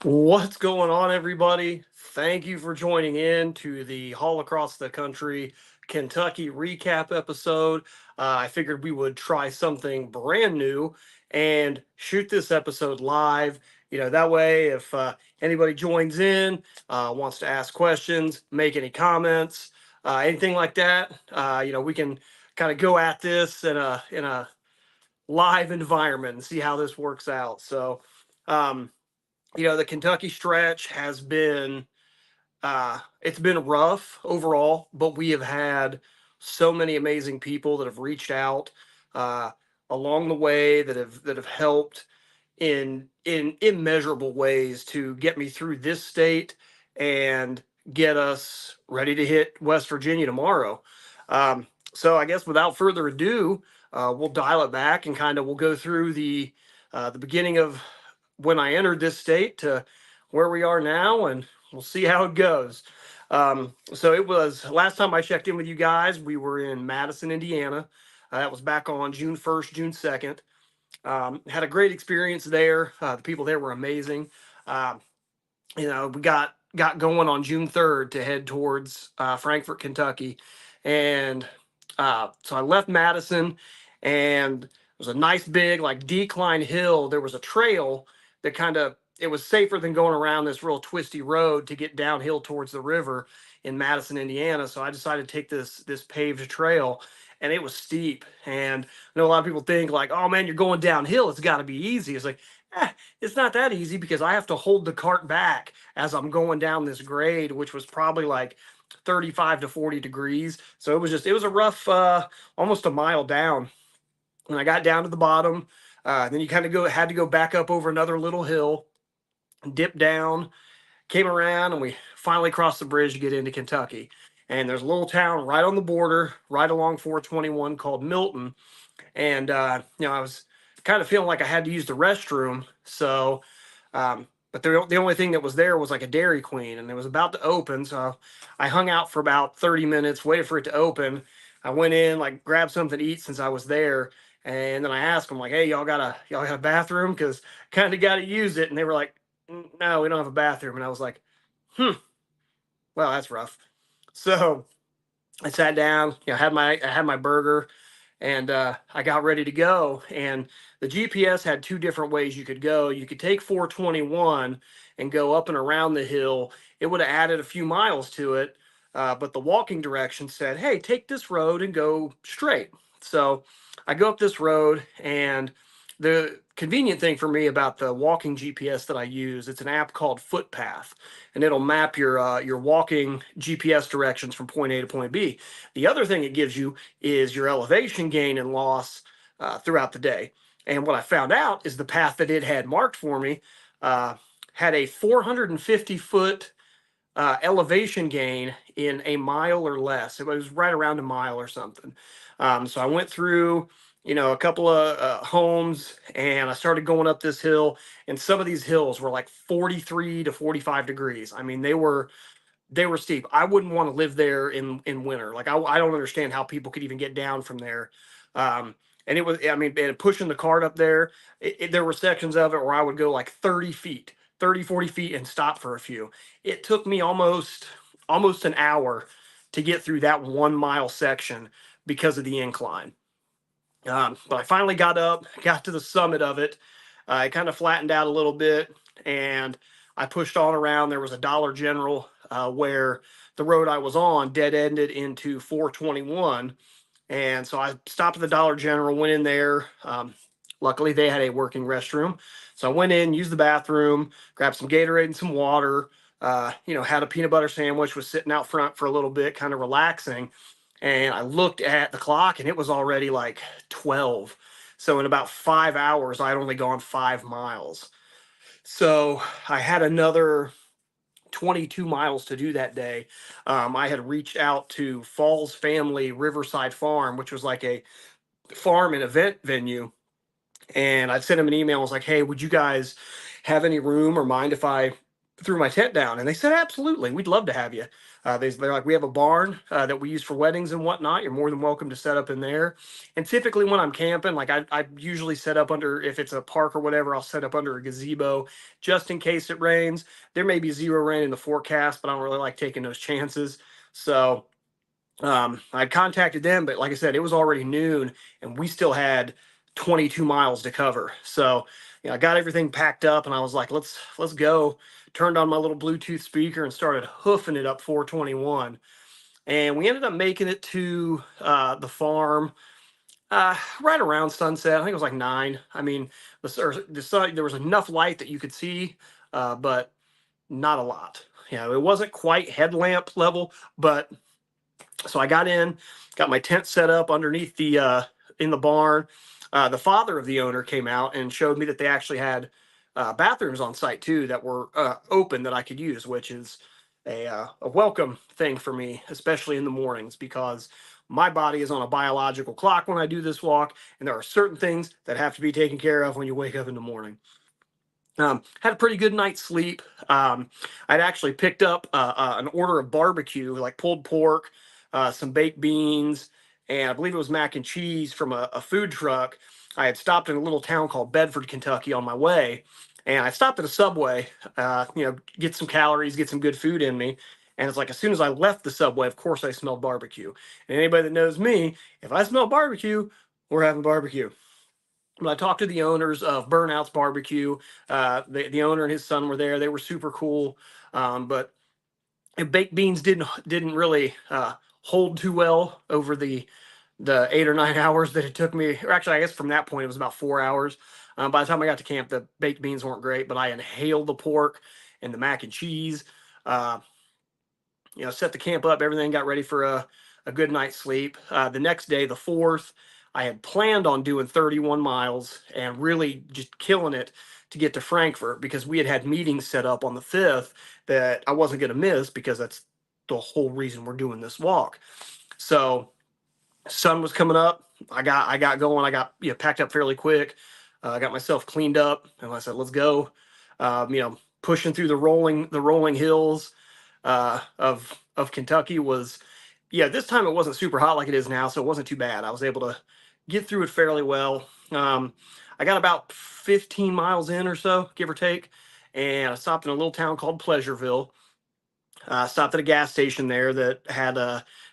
What's going on, everybody? Thank you for joining in to the Haul Across the Country Kentucky recap episode. I figured we would try something brand new and shoot this episode live. That way, if anybody joins in, wants to ask questions, make any comments, anything like that, we can kind of go at this in a live environment and see how this works out. So, um, the Kentucky stretch has been it's been rough overall, but we have had so many amazing people that have reached out uh, along the way that have helped in immeasurable ways to get me through this state and get us ready to hit West Virginia tomorrow. So I guess without further ado, we'll dial it back and kind of we'll go through the beginning of when I entered this state to where we are now, and we'll see how it goes. So it was last time I checked in with you guys, we were in Madison, Indiana. That was back on June 1st, June 2nd. Had a great experience there. The people there were amazing. Um, we got going on June 3rd to head towards Frankfort, Kentucky, and so I left Madison, and it was a nice big like decline hill. There was a trail that kind of it was safer than going around this real twisty road to get downhill towards the river in Madison, Indiana. So I decided to take this paved trail, and it was steep. And I know a lot of people think like, oh man, you're going downhill. It's got to be easy. It's like, it's not that easy because I have to hold the cart back as I'm going down this grade, which was probably like 35 to 40 degrees. So it was a rough, almost a mile down. When I got down to the bottom, then you kind of had to go back up over another little hill, dip down, came around, and we finally crossed the bridge to get into Kentucky. And there's a little town right on the border, right along 421 called Milton. And I was kind of feeling like I had to use the restroom. So, but the only thing that was there was like a Dairy Queen, and it was about to open. So I hung out for about 30 minutes, waited for it to open. I went in, like grabbed something to eat since I was there, and then I asked them like, "Hey, y'all got a bathroom? Because kind of got to use it." And they were like, "No, we don't have a bathroom." And I was like, "Hmm, well, that's rough." So I sat down, I had my burger, and I got ready to go. And the GPS had two different ways you could go. You could take 421 and go up and around the hill. It would have added a few miles to it, but the walking direction said, "Hey, take this road and go straight." So I go up this road, and the convenient thing for me about the walking GPS that I use, it's an app called Footpath, and it'll map your walking GPS directions from point A to point B. The other thing it gives you is your elevation gain and loss throughout the day. And what I found out is the path that it had marked for me uh, had a 450-foot elevation gain in a mile or less. It was right around a mile or something. So I went through, a couple of homes, and I started going up this hill. And some of these hills were like 43 to 45 degrees. I mean, they were steep. I wouldn't want to live there in winter. Like I don't understand how people could even get down from there. And it was, I mean, and pushing the cart up there, there were sections of it where I would go like 30 feet, 30, 40 feet and stop for a few. It took me almost an hour to get through that 1 mile section because of the incline. But I finally got up, got to the summit of it. It kind of flattened out a little bit, and I pushed on around. There was a Dollar General where the road I was on dead ended into 421. And so I stopped at the Dollar General, went in there. Luckily, they had a working restroom. So I went in, used the bathroom, grabbed some Gatorade and some water. Had a peanut butter sandwich, was sitting out front for a little bit, kind of relaxing. And I looked at the clock, and it was already like 12. So in about 5 hours, I'd only gone 5 miles. So I had another 22 miles to do that day. I had reached out to Falls Family Riverside Farm, which was like a farm and event venue. And I sent him an email. I was like, "Hey, would you guys have any room or mind if I threw my tent down, and they said, absolutely, we'd love to have you. They're like, we have a barn that we use for weddings and whatnot. You're more than welcome to set up in there. And typically when I'm camping, like I usually set up under, if it's a park or whatever, I'll set up under a gazebo just in case it rains. There may be zero rain in the forecast, but I don't really like taking those chances. So I contacted them, but like I said, it was already noon and we still had 22 miles to cover. So, I got everything packed up and I was like, let's go. Turned on my little Bluetooth speaker and started hoofing it up 421. And we ended up making it to the farm right around sunset. I think it was like 9. I mean, the sun, there was enough light that you could see, but not a lot. It wasn't quite headlamp level, but so I got in, got my tent set up underneath the in the barn. The father of the owner came out and showed me that they actually had bathrooms on site too that were open that I could use, which is a welcome thing for me, especially in the mornings, because my body is on a biological clock when I do this walk, and there are certain things that have to be taken care of when you wake up in the morning. Had a pretty good night's sleep. I'd actually picked up an order of barbecue, like pulled pork, some baked beans, and I believe it was mac and cheese from a food truck. I had stopped in a little town called Bedford, Kentucky on my way, and I stopped at a Subway, get some calories, get some good food in me. And it's like as soon as I left the Subway, of course I smelled barbecue. And anybody that knows me, if I smell barbecue, we're having barbecue. But I talked to the owners of Burnouts Barbecue. The owner and his son were there. They were super cool. But baked beans didn't really hold too well over the 8 or 9 hours that it took me. Or actually, I guess from that point it was about 4 hours. By the time I got to camp, the baked beans weren't great, but I inhaled the pork and the mac and cheese. Uh, Set the camp up, everything, got ready for a good night's sleep. The next day, the 4th, I had planned on doing 31 miles and really just killing it to get to Frankfurt, because we had meetings set up on the 5th that I wasn't going to miss, because that's the whole reason we're doing this walk. So sun was coming up. I got going. I got packed up fairly quick. I got myself cleaned up, and I said, "Let's go." Pushing through the rolling hills of Kentucky was, this time it wasn't super hot like it is now, so it wasn't too bad. I was able to get through it fairly well. I got about 15 miles in or so, give or take, and I stopped in a little town called Pleasureville. Stopped at a gas station there that had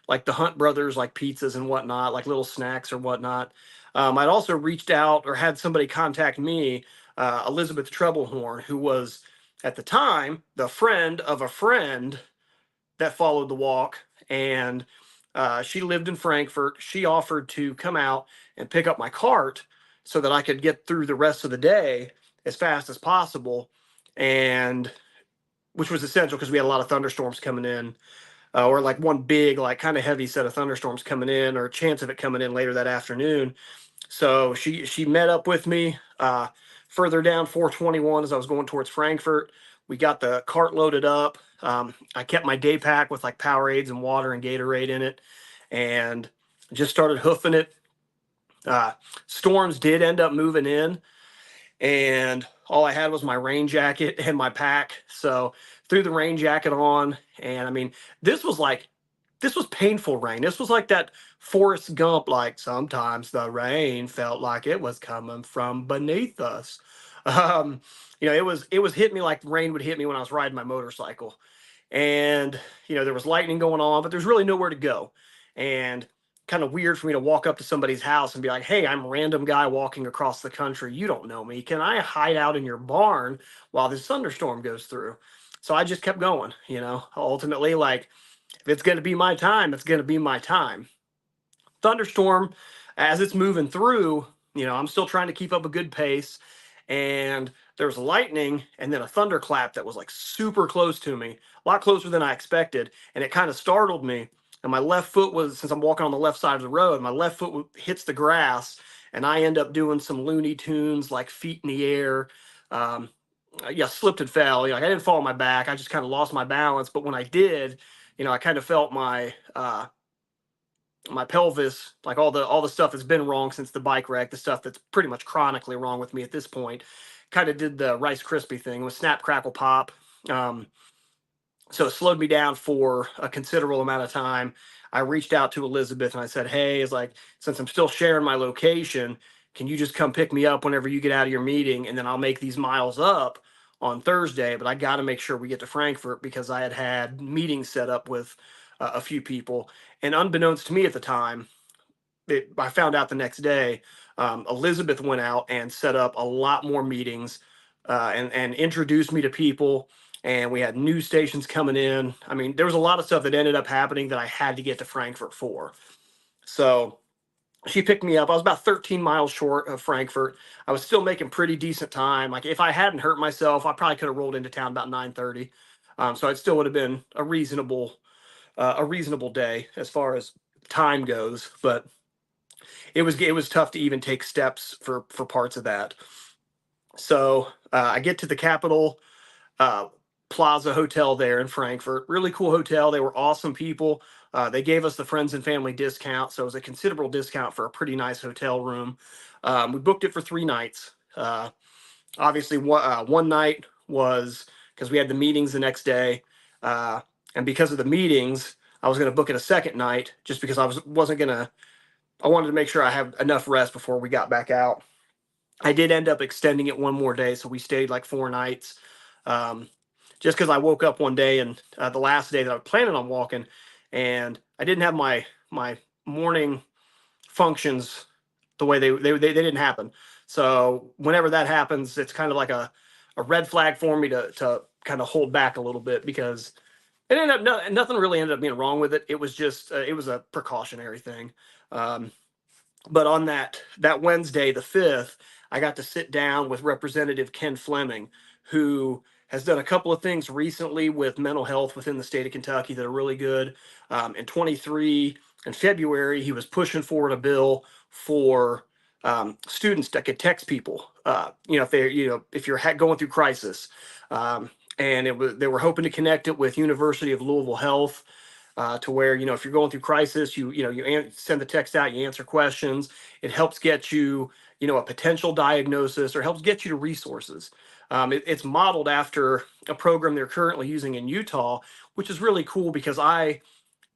like the Hunt Brothers, like pizzas and whatnot, like little snacks or whatnot. I'd also reached out or had somebody contact me, Elizabeth Troublehorn, who was at the time the friend of a friend that followed the walk, and she lived in Frankfurt. She offered to come out and pick up my cart so that I could get through the rest of the day as fast as possible, and which was essential because we had a lot of thunderstorms coming in, or like one big, like kind of heavy set of thunderstorms coming in, or a chance of it coming in later that afternoon. So she met up with me further down 421 as I was going towards Frankfurt. We got the cart loaded up. I kept my day pack with like Powerades and water and Gatorade in it, and just started hoofing it. Storms did end up moving in, and all I had was my rain jacket and my pack. So threw the rain jacket on, and I mean, this was like this was painful rain. This was like that Forrest Gump, like sometimes the rain felt like it was coming from beneath us. Um, it was hitting me like rain would hit me when I was riding my motorcycle. And there was lightning going on, but there's really nowhere to go. And kind of weird for me to walk up to somebody's house and be like, "Hey, I'm a random guy walking across the country. You don't know me. Can I hide out in your barn while this thunderstorm goes through?" So I just kept going. Ultimately, like, if it's going to be my time, it's going to be my time. Thunderstorm, as it's moving through, I'm still trying to keep up a good pace. And there's lightning and then a thunderclap that was like super close to me, a lot closer than I expected. And it kind of startled me. And my left foot was, since I'm walking on the left side of the road, my left foot hits the grass. And I end up doing some Looney Tunes, like feet in the air. Um, Slipped and fell. I didn't fall on my back. I just kind of lost my balance. But when I did, I kind of felt my pelvis, like all the stuff that's been wrong since the bike wreck, the stuff that's pretty much chronically wrong with me at this point, kind of did the Rice Krispie thing with snap, crackle, pop. Um, so it slowed me down for a considerable amount of time. I reached out to Elizabeth and I said, "Hey, it's like, since I'm still sharing my location, can you just come pick me up whenever you get out of your meeting, and then I'll make these miles up on Thursday. But I got to make sure we get to Frankfurt because I had meetings set up with a few people." And unbeknownst to me at the time, I found out the next day, Elizabeth went out and set up a lot more meetings, and introduced me to people. And we had news stations coming in. I mean, there was a lot of stuff that ended up happening that I had to get to Frankfurt for. So she picked me up. I was about 13 miles short of Frankfurt. I was still making pretty decent time. Like, if I hadn't hurt myself, I probably could have rolled into town about 9:30. So it still would have been a reasonable day as far as time goes. But it was tough to even take steps for parts of that. So I get to the Capitol uh, Plaza Hotel there in Frankfurt. Really cool hotel. They were awesome people. They gave us the friends and family discount, so it was a considerable discount for a pretty nice hotel room. We booked it for 3 nights. Obviously, one night was because we had the meetings the next day, and because of the meetings, I was going to book it a second night just because wasn't going to. I wanted to make sure I had enough rest before we got back out. I did end up extending it one more day, so we stayed like 4 nights. Um, just because I woke up one day and the last day that I was planning on walking, and I didn't have my morning functions the way they didn't happen. So whenever that happens, it's kind of like a red flag for me to kind of hold back a little bit, because it ended up nothing really ended up being wrong with it. It was just it was a precautionary thing. Um, but on that Wednesday, the 5th, I got to sit down with Representative Ken Fleming, who has done a couple of things recently with mental health within the state of Kentucky that are really good. In 23, in February, he was pushing forward a bill for students that could text people, if they, if you're going through crisis. Um, and they were hoping to connect it with University of Louisville Health, to where, if you're going through crisis, you send the text out, you answer questions. It helps get you, a potential diagnosis, or helps get you to resources. It's modeled after a program they're currently using in Utah, which is really cool because I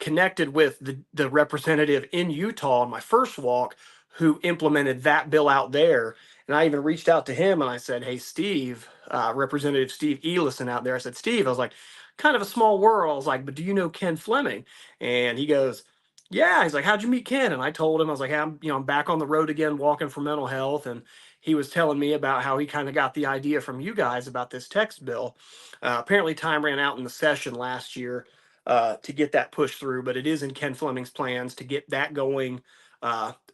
connected with the representative in Utah on my first walk who implemented that bill out there. And I even reached out to him and I said, "Hey, Steve, Representative Steve Elison out there." I said, "Steve," I was like, "kind of a small world." I was like, "But do you know Ken Fleming?" And he goes, "Yeah." He's like, "How'd you meet Ken?" And I told him, I was like, "Hey, I'm back on the road again, walking for mental health." And he was telling me about how he kind of got the idea from you guys about this text bill. Apparently, time ran out in the session last year to get that pushed through, but it is in Ken Fleming's plans to get that going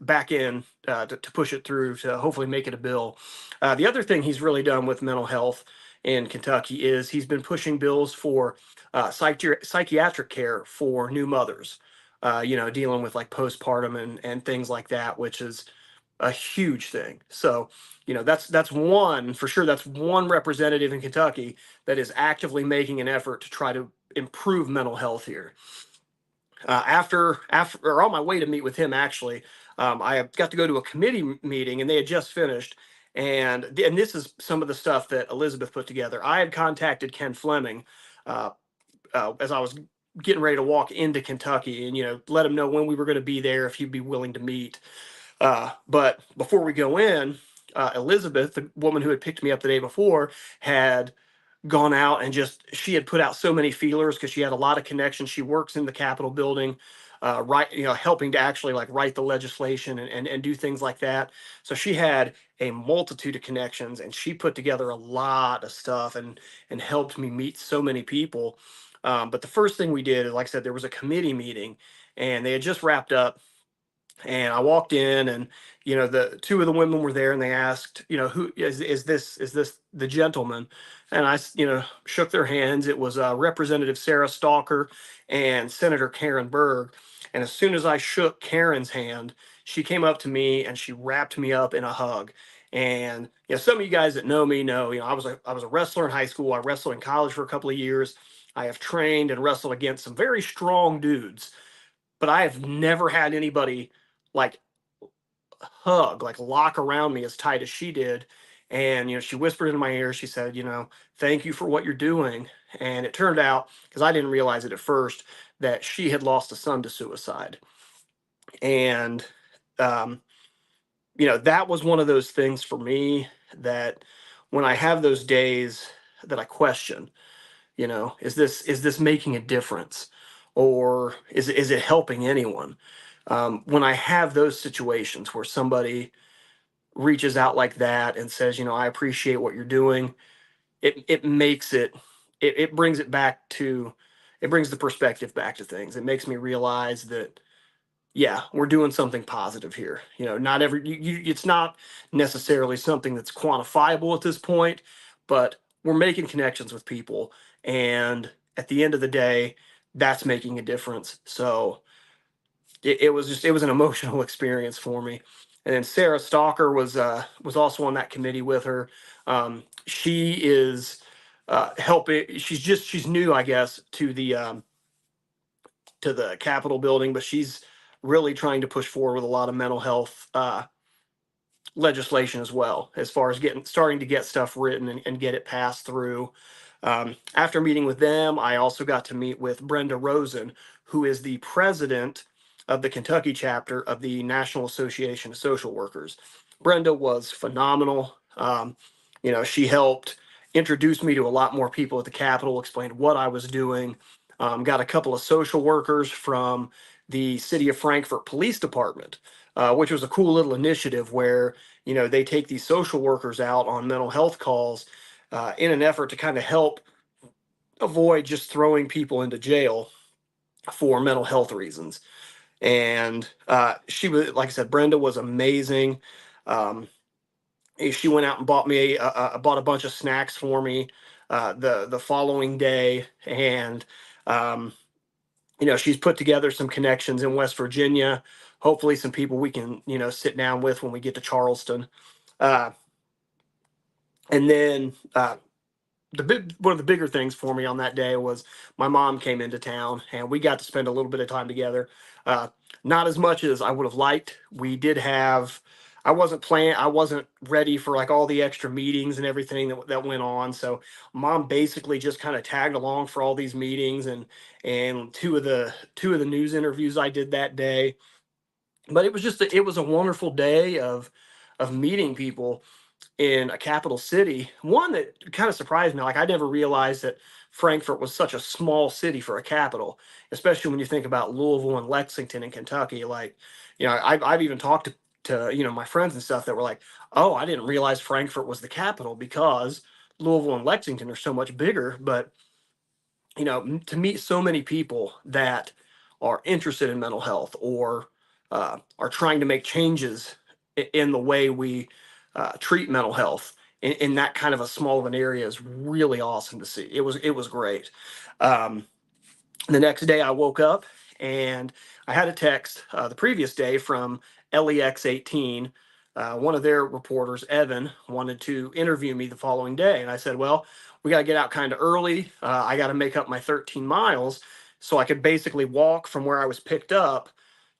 back in, to push it through to hopefully make it a bill. The other thing he's really done with mental health in Kentucky is he's been pushing bills for psychiatric care for new mothers, dealing with like postpartum and things like that, which is a huge thing. So, that's one for sure. That's one representative in Kentucky that is actively making an effort to try to improve mental health here. After or on my way to meet with him, actually, I got to go to a committee meeting, and they had just finished. And this is some of the stuff that Elizabeth put together. I had contacted Ken Fleming uh, as I was getting ready to walk into Kentucky, and let him know when we were going to be there, if he'd be willing to meet. But before we go in, Elizabeth, the woman who had picked me up the day before, had gone out and she had put out so many feelers because she had a lot of connections. She works in the Capitol building, right, helping to actually like write the legislation and do things like that. So she had a multitude of connections, and she put together a lot of stuff and helped me meet so many people. But the first thing we did, like I said, there was a committee meeting, and they had just wrapped up. And I walked in, and the two of the women were there, and they asked, "Who is this the gentleman?" And I shook their hands. It was Representative Sarah Stalker and Senator Karen Berg. And as soon as I shook Karen's hand, she came up to me and she wrapped me up in a hug. And some of you guys that know me know, I was a wrestler in high school. I wrestled in college for a couple of years. I have trained and wrestled against some very strong dudes, but I have never had anybody like hug, like lock around me as tight as she did. And, she whispered in my ear, she said, thank you for what you're doing. And it turned out, because I didn't realize it at first, that she had lost a son to suicide. And, um, that was one of those things for me that when I have those days that I question, is this making a difference, or is it helping anyone? When I have those situations where somebody reaches out like that and says, I appreciate what you're doing, it makes it brings it back to it brings the perspective back to things. It makes me realize that, yeah, we're doing something positive here. Not every it's not necessarily something that's quantifiable at this point, but we're making connections with people, and at the end of the day, that's making a difference. So it was an emotional experience for me. And then Sarah Stalker was also on that committee with her. She is helping. She's new, I guess, to the Capitol building, but she's really trying to push forward with a lot of mental health legislation as well, as far as starting to get stuff written and get it passed through. After meeting with them, I also got to meet with Brenda Rosen, who is the president of the Kentucky chapter of the National Association of Social Workers. Brenda was phenomenal. She helped introduce me to a lot more people at the Capitol, explained what I was doing. Got a couple of social workers from the City of Frankfort Police Department, which was a cool little initiative where they take these social workers out on mental health calls in an effort to kind of help avoid just throwing people into jail for mental health reasons. And she was, like I said, Brenda was amazing. Um, she went out and bought a bunch of snacks for me the following day, and um, she's put together some connections in West Virginia. Hopefully, some people we can sit down with when we get to Charleston. Uh, and then one of the bigger things for me on that day was my mom came into town, and we got to spend a little bit of time together. Uh, Not as much as I would have liked. We did have. I wasn't ready for like all the extra meetings and everything that went on. So mom basically just kind of tagged along for all these meetings and two of the news interviews I did that day. But it was a wonderful day of meeting people in a capital city. One that kind of surprised me. Like, I never realized that Frankfort was such a small city for a capital, especially when you think about Louisville and Lexington in Kentucky. Like, I've even talked to my friends and stuff that were like, "Oh, I didn't realize Frankfort was the capital because Louisville and Lexington are so much bigger." But to meet so many people that are interested in mental health, or are trying to make changes in the way we treat mental health in that kind of a small of an area is really awesome to see. It was great. Um, the next day I woke up and I had a text the previous day from LEX 18. One of their reporters, Evan, wanted to interview me the following day. And I said, well, we got to get out kind of early. I got to make up my 13 miles so I could basically walk from where I was picked up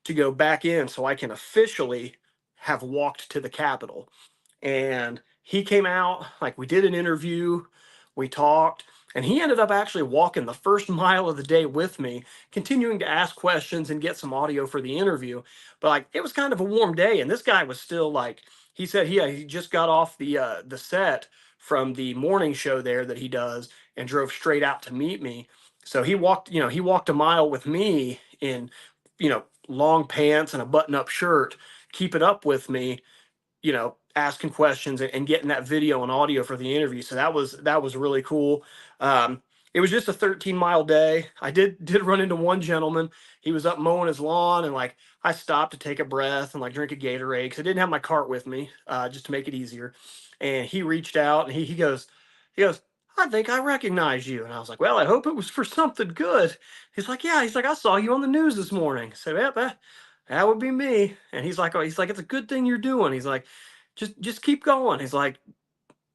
to go back in so I can officially have walked to the Capitol. And he came out, like, we did an interview, we talked, and he ended up actually walking the first mile of the day with me, continuing to ask questions and get some audio for the interview. But like, it was kind of a warm day, and this guy was still like, he said he just got off the set from the morning show there that he does and drove straight out to meet me. So he walked a mile with me in long pants and a button-up shirt, keeping up with me, asking questions and getting that video and audio for the interview. So that was really cool. It was just a 13-mile day. I did run into one gentleman. He was up mowing his lawn, and like, I stopped to take a breath and like drink a Gatorade because I didn't have my cart with me, just to make it easier. And he reached out and he goes, I think I recognize you. And I was like, well, I hope it was for something good. He's like, yeah. He's like, I saw you on the news this morning. I said, yep, that would be me. And he's like, oh, it's a good thing you're doing. He's like, just keep going. He's like,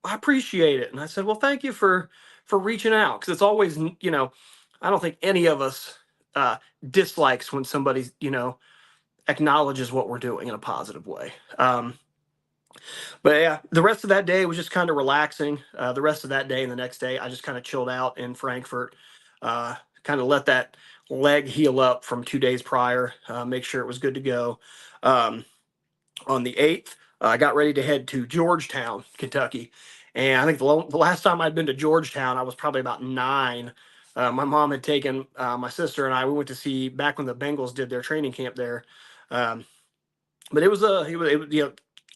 I appreciate it. And I said, well, thank you for reaching out, because it's always, I don't think any of us uh, dislikes when somebody acknowledges what we're doing in a positive way. But yeah, the rest of that day was just kind of relaxing. The rest of that day and the next day, I just kind of chilled out in Frankfurt, uh, kind of let that leg heal up from 2 days prior, make sure it was good to go. Um, on the 8th, I got ready to head to Georgetown, Kentucky. And I think the last time I'd been to Georgetown, I was probably about 9. My mom had taken my sister and I. We went to see back when the Bengals did their training camp there. Um, but it was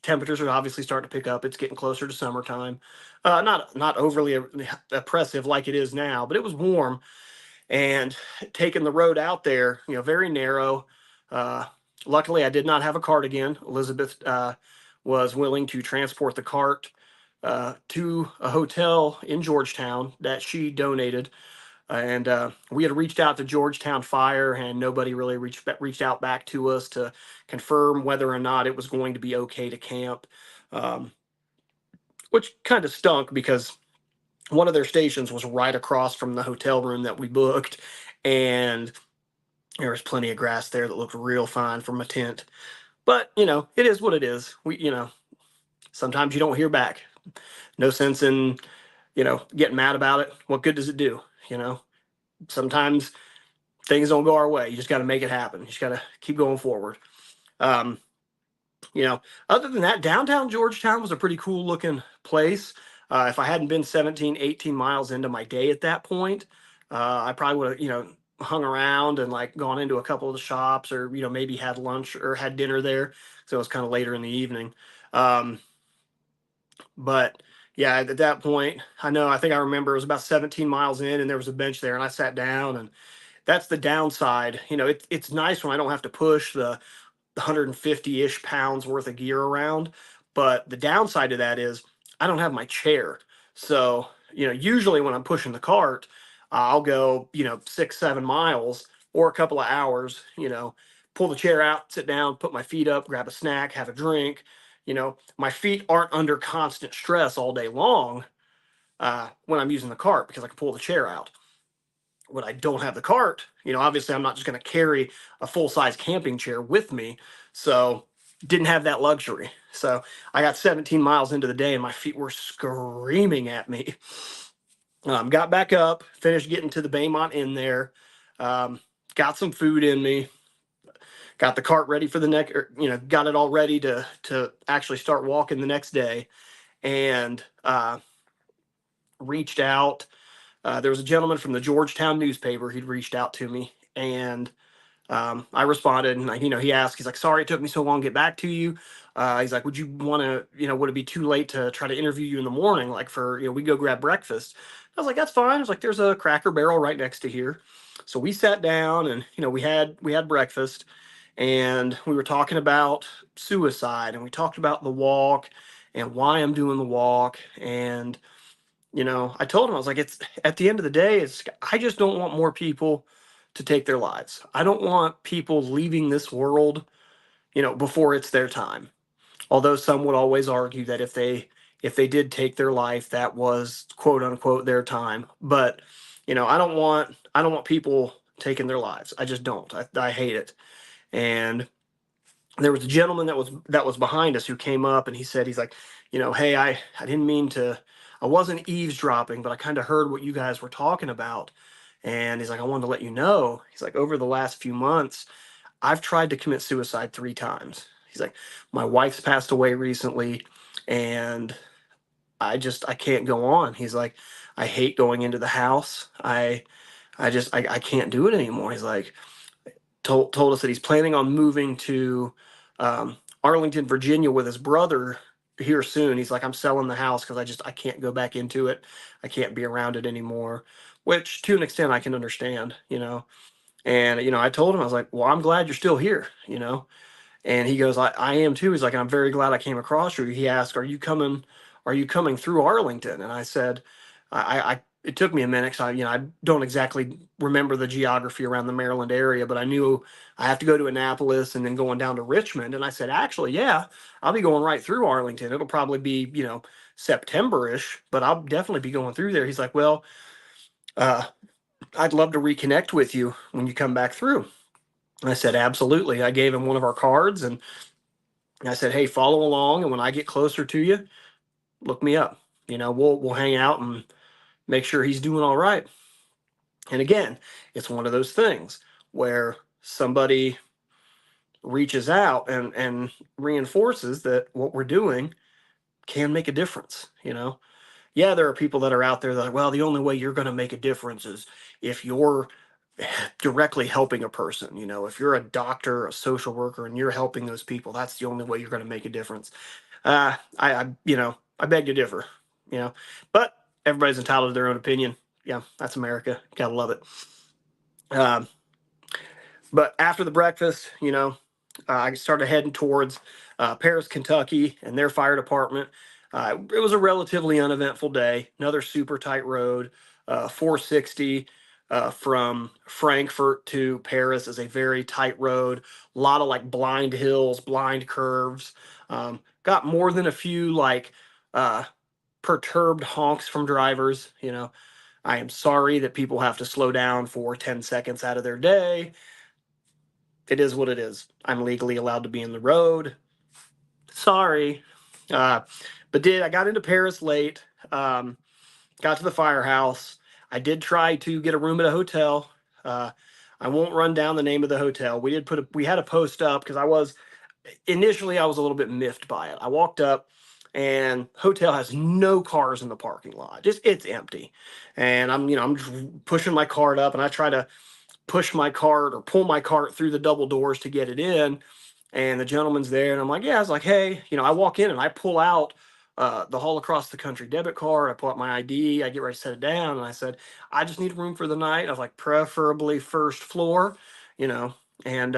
temperatures are obviously starting to pick up. It's getting closer to summertime. Not overly oppressive like it is now, but it was warm. And taking the road out there, very narrow. Uh, Luckily, I did not have a cardigan. Elizabeth was willing to transport the cart to a hotel in Georgetown that she donated. And we had reached out to Georgetown Fire, and nobody really reached out back to us to confirm whether or not it was going to be okay to camp, um, which kind of stunk because one of their stations was right across from the hotel room that we booked, and there was plenty of grass there that looked real fine from a tent. But it is what it is. Sometimes you don't hear back. No sense in getting mad about it. What good does it do? Sometimes things don't go our way. You just got to make it happen. You just got to keep going forward. Um, you know, Other than that, downtown Georgetown was a pretty cool looking place. If I hadn't been 17, 18 miles into my day at that point, I probably would have, hung around and like gone into a couple of the shops or, maybe had lunch or had dinner there. So it was kind of later in the evening. Um, but yeah, at that point, I think I remember it was about 17 miles in and there was a bench there and I sat down, and that's the downside. It's nice when I don't have to push the 150-ish pounds worth of gear around. But the downside of that is I don't have my chair. So, usually when I'm pushing the cart, I'll go, 6, 7 miles or a couple of hours, pull the chair out, sit down, put my feet up, grab a snack, have a drink. My feet aren't under constant stress all day long when I'm using the cart because I can pull the chair out. When I don't have the cart, obviously I'm not just going to carry a full size camping chair with me. So didn't have that luxury. So I got 17 miles into the day and my feet were screaming at me. Got back up, finished getting to the Baymont in there, um, got some food in me, got the cart ready for the next, got it all ready to actually start walking the next day, and reached out. There was a gentleman from the Georgetown newspaper. He'd reached out to me, and I responded, and he asked, he's like, "Sorry it took me so long to get back to you." He's like, "Would you want to, would it be too late to try to interview you in the morning, like for, we go grab breakfast?" I was like, "That's fine." I was like, "There's a Cracker Barrel right next to here." So we sat down, and we had breakfast, and we were talking about suicide, and we talked about the walk and why I'm doing the walk. And I told him, I was like, it's at the end of the day, I just don't want more people to take their lives. I don't want people leaving this world, before it's their time. Although some would always argue that if they did take their life, that was quote unquote their time. But I don't want people taking their lives. I just don't. I hate it. And there was a gentleman that was behind us who came up, and he said, he's like, "Hey, I didn't mean to, I wasn't eavesdropping, but I kind of heard what you guys were talking about." And he's like, "I wanted to let you know," he's like, "over the last few months I've tried to commit suicide 3 times." He's like, "My wife's passed away recently, and I can't go on." He's like, "I hate going into the house. I can't do it anymore." He's like, told us that he's planning on moving to Arlington, Virginia, with his brother here soon. He's like, "I'm selling the house because I can't go back into it. I can't be around it anymore." Which, to an extent, I can understand. And I told him, I was like, "Well, I'm glad you're still here." And he goes, I am too." He's like, "I'm very glad I came across you." He asked, Are you coming through Arlington?" And I said, I it took me a minute because I don't exactly remember the geography around the Maryland area, but I knew I have to go to Annapolis and then going down to Richmond. And I said, "Actually, yeah, I'll be going right through Arlington. It'll probably be, September-ish, but I'll definitely be going through there." He's like, "Well, uh, I'd love to reconnect with you when you come back through." And I said, "Absolutely." I gave him one of our cards, and And I said, hey, follow along, and when I get closer to you, look me up. We'll hang out and make sure he's doing all right. And again, it's one of those things where somebody reaches out and reinforces that what we're doing can make a difference. Yeah, there are people that are out there that are like, well, the only way you're going to make a difference is if you're directly helping a person. If you're a doctor, a social worker, and you're helping those people, that's the only way you're going to make a difference. I beg to differ. you know but everybody's entitled to their own opinion. Yeah, that's America, gotta love it. Um, but after the breakfast, I started heading towards Paris, Kentucky, and their fire department. It was a relatively uneventful day. Another super tight road, 460 from Frankfurt to Paris is a very tight road. A lot of like blind hills, blind curves. Got more than a few like uh, perturbed honks from drivers. I am sorry that people have to slow down for 10 seconds out of their day. It is what it is. I'm legally allowed to be in the road. Sorry. Uh, but I got into Paris late, got to the firehouse. I did try to get a room at a hotel. Uh, I won't run down the name of the hotel. We had a post up because I was a little bit miffed by it. I walked up and hotel has no cars in the parking lot. Just it's empty. And I'm pushing my cart up and I try to push my cart or pull my cart through the double doors to get it in. And the gentleman's there, and I'm like, yeah. I was like, hey, I walk in and I pull out the Haul Across the Country debit card. I pull out my ID. I get ready to set it down, and I said, I just need a room for the night. I was like, preferably first floor, you know. And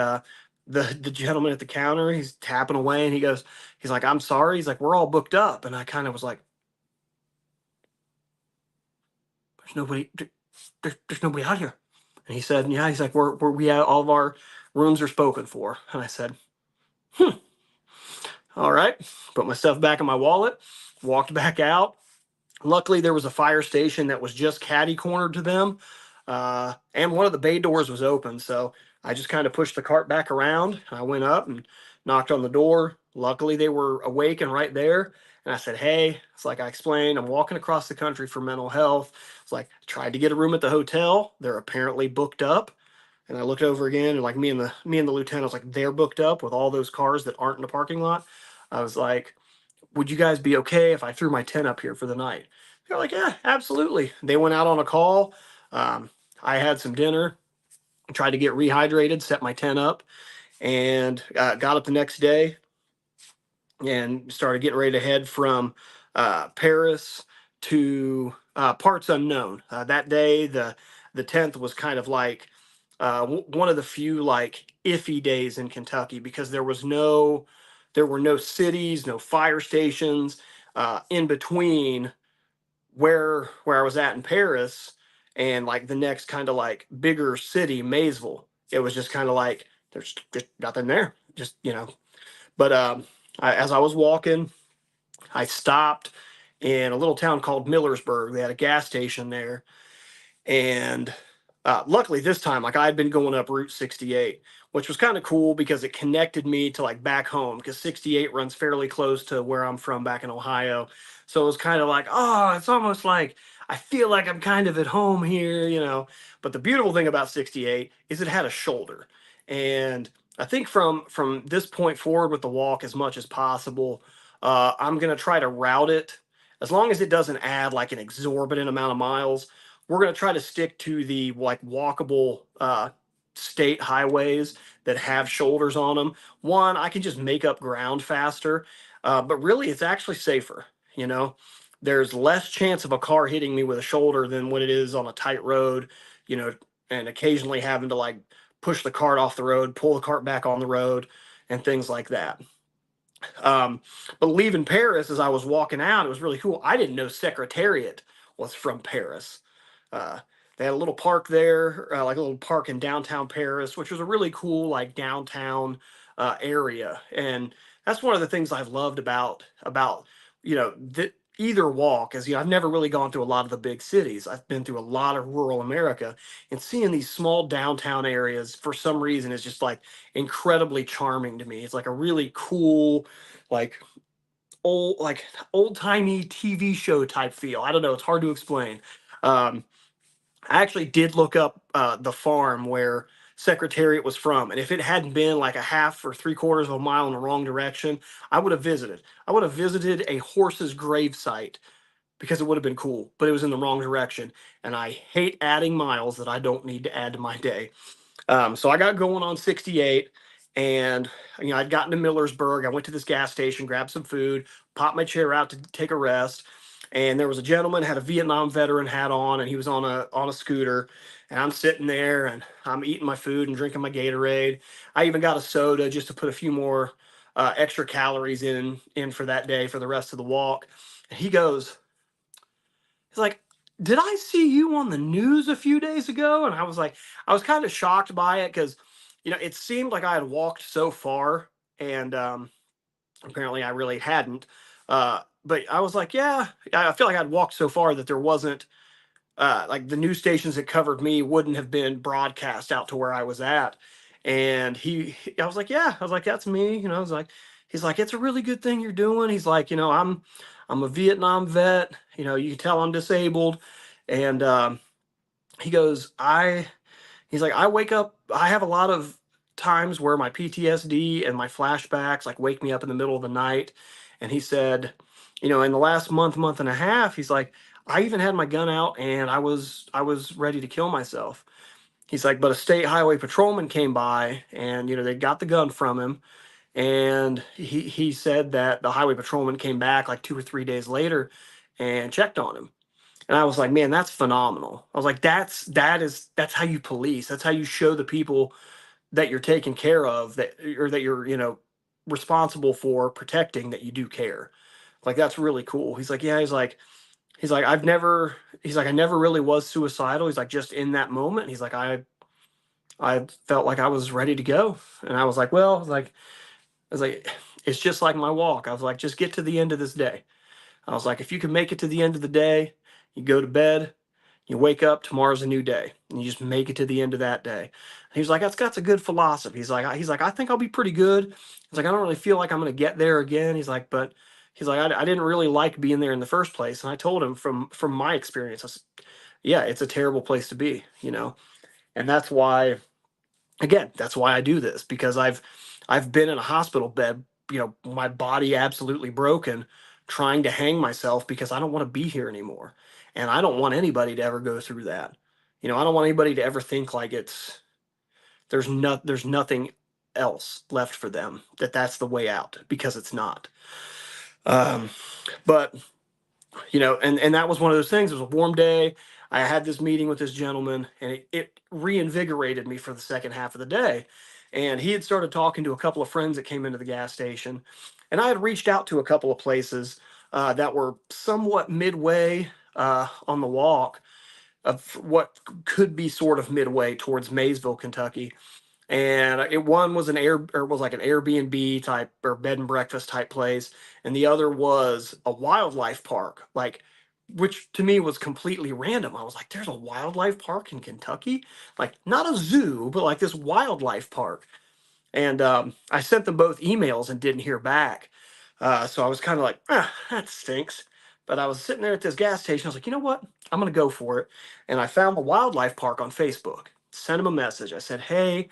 the gentleman at the counter, he's tapping away, and he's like, I'm sorry. He's like, we're all booked up, and I kind of was like, there's nobody, there's nobody out here. And he said, yeah. He's like, we have all of our rooms are spoken for. And I said, all right. Put my stuff back in my wallet, walked back out. Luckily, there was a fire station that was just catty cornered to them. And one of the bay doors was open. So I just kind of pushed the cart back around. I went up and knocked on the door. Luckily, they were awake and right there. And I said, hey, it's like I explained, I'm walking across the country for mental health. It's like, I tried to get a room at the hotel. They're apparently booked up. And I looked over again, and like me and the lieutenant was like, they're booked up with all those cars that aren't in the parking lot. I was like, would you guys be okay if I threw my tent up here for the night? They're like, yeah, absolutely. They went out on a call. I had some dinner, tried to get rehydrated, set my tent up, and got up the next day and started getting ready to head from Paris to parts unknown. That day, the 10th was kind of like one of the few like iffy days in Kentucky because there were no cities, no fire stations in between where I was at in Paris and like the next kind of like bigger city, Maysville. It was just kind of like there's just nothing there. But as I was walking, I stopped in a little town called Millersburg. They had a gas station there, and luckily this time, like I had been going up Route 68, which was kind of cool because it connected me to like back home because 68 runs fairly close to where I'm from back in Ohio. So it was kind of like, oh, it's almost like I feel like I'm kind of at home here. But the beautiful thing about 68 is it had a shoulder. And I think from this point forward with the walk as much as possible, I'm gonna try to route it as long as it doesn't add like an exorbitant amount of miles. We're going to try to stick to the like walkable state highways that have shoulders on them. One, I can just make up ground faster, but really it's actually safer. You know, there's less chance of a car hitting me with a shoulder than what it is on a tight road. You know, and occasionally having to like push the cart off the road, pull the cart back on the road, and things like that. Um, but leaving Paris, as I was walking out, it was really cool. I didn't know Secretariat was from Paris. Uh, they had a little park there, like a little park in downtown Paris, which was a really cool, like downtown area. And that's one of the things I've loved about either walk, as you know, I've never really gone through a lot of the big cities. I've been through a lot of rural America, and seeing these small downtown areas for some reason is just like incredibly charming to me. It's like a really cool, like like old timey TV show type feel. I don't know. It's hard to explain. Um, I actually did look up the farm where Secretariat was from, and if it hadn't been like a half or three quarters of a mile in the wrong direction, I would have visited. I would have visited a horse's grave site because it would have been cool, but it was in the wrong direction. And I hate adding miles that I don't need to add to my day. So I got going on 68, and I'd gotten to Millersburg. I went to this gas station, grabbed some food, popped my chair out to take a rest, and there was a gentleman had a Vietnam veteran hat on, and he was on a scooter. And I'm sitting there, and I'm eating my food and drinking my Gatorade. I even got a soda just to put a few more extra calories in for that day for the rest of the walk. And he's like, "Did I see you on the news a few days ago?" And I was like, I was kind of shocked by it because, it seemed like I had walked so far, and apparently I really hadn't. But I was like, yeah, I feel like I'd walked so far that there wasn't like the news stations that covered me wouldn't have been broadcast out to where I was at. And I was like, yeah, I was like, that's me. I was like, he's like, it's a really good thing you're doing. He's like, I'm a Vietnam vet. You can tell I'm disabled. And he goes, he's like, I wake up, I have a lot of times where my PTSD and my flashbacks like wake me up in the middle of the night. And he said, in the last month and a half, he's like, I even had my gun out and I was ready to kill myself. He's like, but a state highway patrolman came by and they got the gun from him, and he said that the highway patrolman came back like 2 or 3 days later and checked on him. And I was like, man, that's phenomenal. I was like, that's how you police. That's how you show the people that you're taking care of, that or that you're, responsible for protecting, that you do care. Like that's really cool. He's like, yeah, he's like, I never really was suicidal. He's like, just in that moment, he's like, I felt like I was ready to go. And I was like, well, I was like, it's just like my walk. I was like, just get to the end of this day. I was like, if you can make it to the end of the day, you go to bed, you wake up, tomorrow's a new day, and you just make it to the end of that day. And he was like, that's a good philosophy. He's like, I think I'll be pretty good. He's like, I don't really feel like I'm going to get there again. He's like, but he's like, I didn't really like being there in the first place. And I told him from my experience, I said, yeah, it's a terrible place to be. And that's why I do this, because I've been in a hospital bed, my body absolutely broken, trying to hang myself because I don't want to be here anymore. And I don't want anybody to ever go through that. I don't want anybody to ever think like there's nothing else left for them, that's the way out, because it's not. Um, but and that was one of those things. It was a warm day. I had this meeting with this gentleman, and it reinvigorated me for the second half of the day. And he had started talking to a couple of friends that came into the gas station, and I had reached out to a couple of places that were somewhat midway on the walk of what could be sort of midway towards Maysville, Kentucky. And one was was like an Airbnb type or bed and breakfast type place, and the other was a wildlife park, like, which to me was completely random. I was like, "There's a wildlife park in Kentucky, like not a zoo, but like this wildlife park." And I sent them both emails and didn't hear back. So I was kind of like, that stinks. But I was sitting there at this gas station. I was like, you know what? I'm going to go for it. And I found the wildlife park on Facebook. Sent him a message. I said, hey,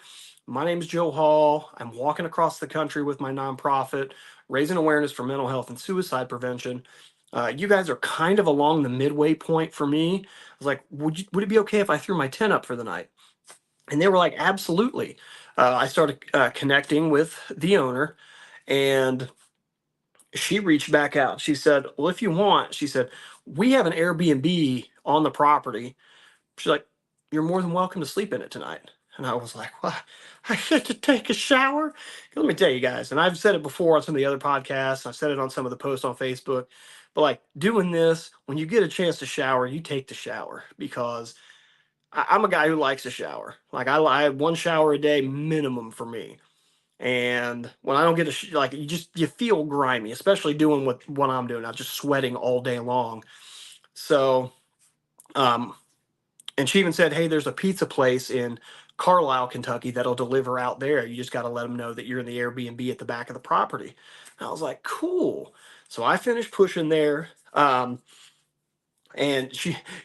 my name's Joe Hall. I'm walking across the country with my nonprofit, raising awareness for mental health and suicide prevention. You guys are kind of along the midway point for me. I was like, would it be okay if I threw my tent up for the night? And they were like, absolutely. I started connecting with the owner, and she reached back out. She said, well, if you want, she said, we have an Airbnb on the property. She's like, you're more than welcome to sleep in it tonight. And I was like, what? I get to take a shower? Let me tell you guys, and I've said it before on some of the other podcasts, I've said it on some of the posts on Facebook, but like doing this, when you get a chance to shower, you take the shower, because I'm a guy who likes to shower. Like I one shower a day minimum for me. And when I don't get like, you feel grimy, especially doing what I'm doing. I'm just sweating all day long. So, um, and she even said, "Hey, there's a pizza place in Carlisle, Kentucky that'll deliver out there. You just got to let them know that you're in the Airbnb at the back of the property." And I was like, "Cool." So I finished pushing there. And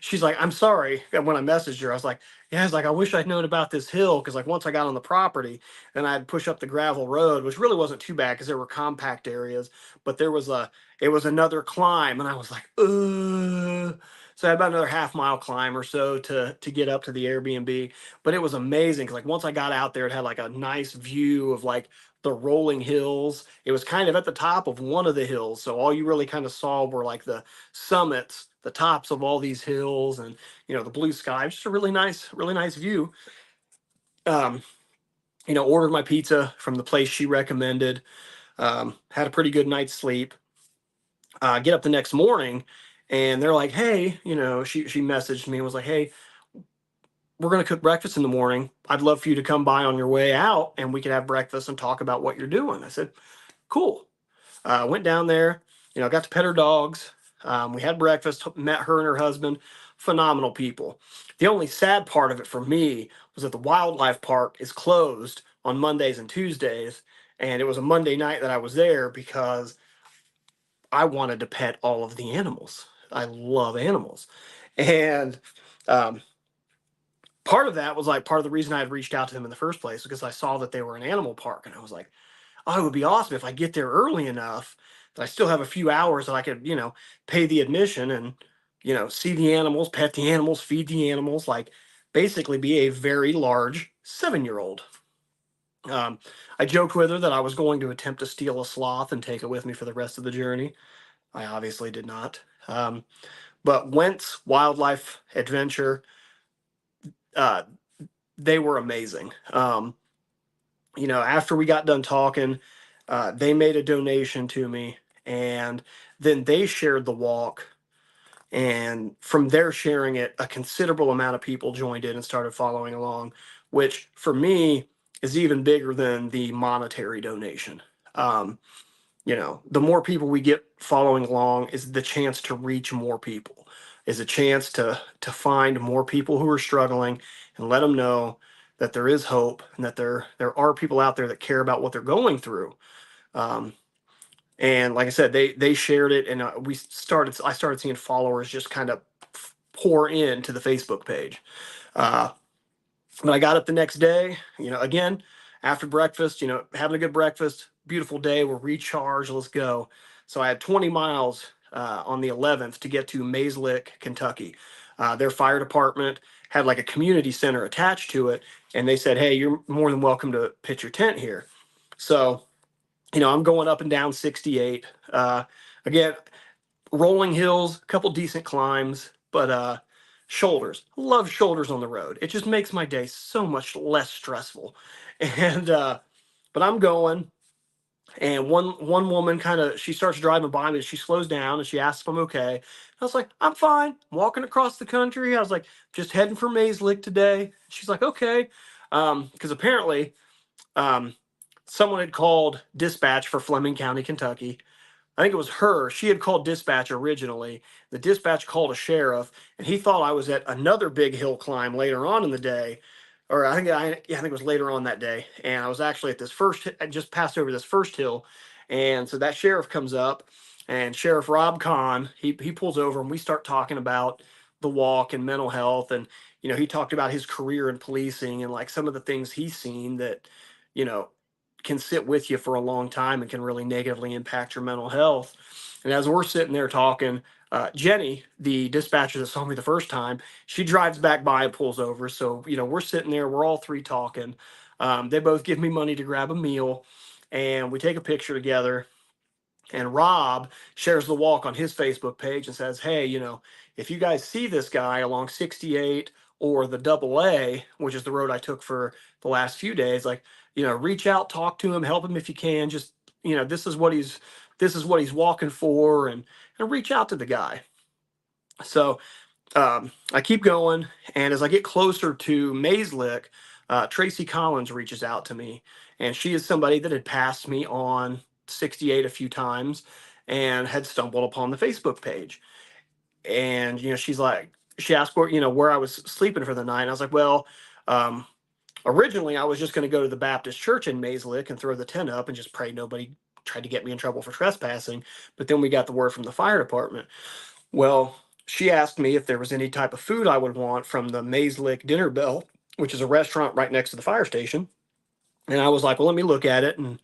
she's like, "I'm sorry." And when I messaged her, I was like, "Yeah," I was like, "I wish I'd known about this hill, because like once I got on the property, then I'd push up the gravel road, which really wasn't too bad because there were compact areas, but it was another climb, and I was like, ugh." So I had about another half-mile climb or so to get up to the Airbnb, but it was amazing because like once I got out there, it had like a nice view of like the rolling hills. It was kind of at the top of one of the hills, so all you really kind of saw were like the summits, the tops of all these hills, and the blue sky. Just a really nice view. Um, Ordered my pizza from the place she recommended. Had a pretty good night's sleep. Get up the next morning, and they're like, "Hey," she messaged me and was like, "Hey, we're gonna cook breakfast in the morning. I'd love for you to come by on your way out, and we could have breakfast and talk about what you're doing." I said, "Cool." Went down there, got to pet her dogs. We had breakfast, met her and her husband. Phenomenal people. The only sad part of it for me was that the wildlife park is closed on Mondays and Tuesdays. And it was a Monday night that I was there because I wanted to pet all of the animals. I love animals. And um, part of that was like part of the reason I had reached out to them in the first place, because I saw that they were an animal park. And I was like, "Oh, it would be awesome if I get there early enough that I still have a few hours that I could, pay the admission and, see the animals, pet the animals, feed the animals, like basically be a very large 7-year-old." Um, I joked with her that I was going to attempt to steal a sloth and take it with me for the rest of the journey. I obviously did not. But Wentz Wildlife Adventure, uh, they were amazing. After we got done talking, they made a donation to me, and then they shared the walk. And from their sharing it, a considerable amount of people joined in and started following along, which for me is even bigger than the monetary donation. Um, the more people we get following along is the chance to reach more people, is a chance to find more people who are struggling and let them know that there is hope and that there are people out there that care about what they're going through. Um, and like I said, they shared it, and I started seeing followers just kind of pour into the Facebook page. Uh, but I got up the next day, again, after breakfast, having a good breakfast, beautiful day, we're recharged, let's go. So I had 20 miles on the 11th to get to Mayslick, Kentucky. Their fire department had like a community center attached to it, and they said, "Hey, you're more than welcome to pitch your tent here." So, I'm going up and down 68. Again, rolling hills, a couple decent climbs, but shoulders. Love shoulders on the road. It just makes my day so much less stressful. And but I'm going, and one woman kind of, she starts driving by me. She slows down and she asks if I'm okay. I was like, "I'm fine. I'm walking across the country." I was like, "Just heading for Mayslick today." She's like, "Okay," because apparently um, someone had called dispatch for Fleming County, Kentucky. I think it was her. She had called dispatch originally. The dispatch called a sheriff, and he thought I was at another big hill climb later on in the day, or I think it was later on that day. And I was actually at this first. I just passed over this first hill, and so that sheriff comes up, and Sheriff Rob Kahn, he pulls over, and we start talking about the walk and mental health, and he talked about his career in policing and like some of the things he's seen that you know can sit with you for a long time and can really negatively impact your mental health. And as we're sitting there talking, Jenny, the dispatcher that saw me the first time, she drives back by and pulls over. So, we're sitting there, we're all three talking. They both give me money to grab a meal, and we take a picture together. And Rob shares the walk on his Facebook page and says, "Hey, if you guys see this guy along 68 or the double A, which is the road I took for the last few days, like, reach out, talk to him, help him if you can. Just, this is what he's walking for, and reach out to the guy." So I keep going, and as I get closer to Mayslick, Tracy Collins reaches out to me, and she is somebody that had passed me on 68 a few times and had stumbled upon the Facebook page. And she's like, she asked where I was sleeping for the night. And I was like, well, um, originally I was just going to go to the Baptist church in Mayslick and throw the tent up and just pray nobody tried to get me in trouble for trespassing. But then we got the word from the fire department. Well, she asked me if there was any type of food I would want from the Mayslick Dinner Bell, which is a restaurant right next to the fire station. And I was like, well, let me look at it. And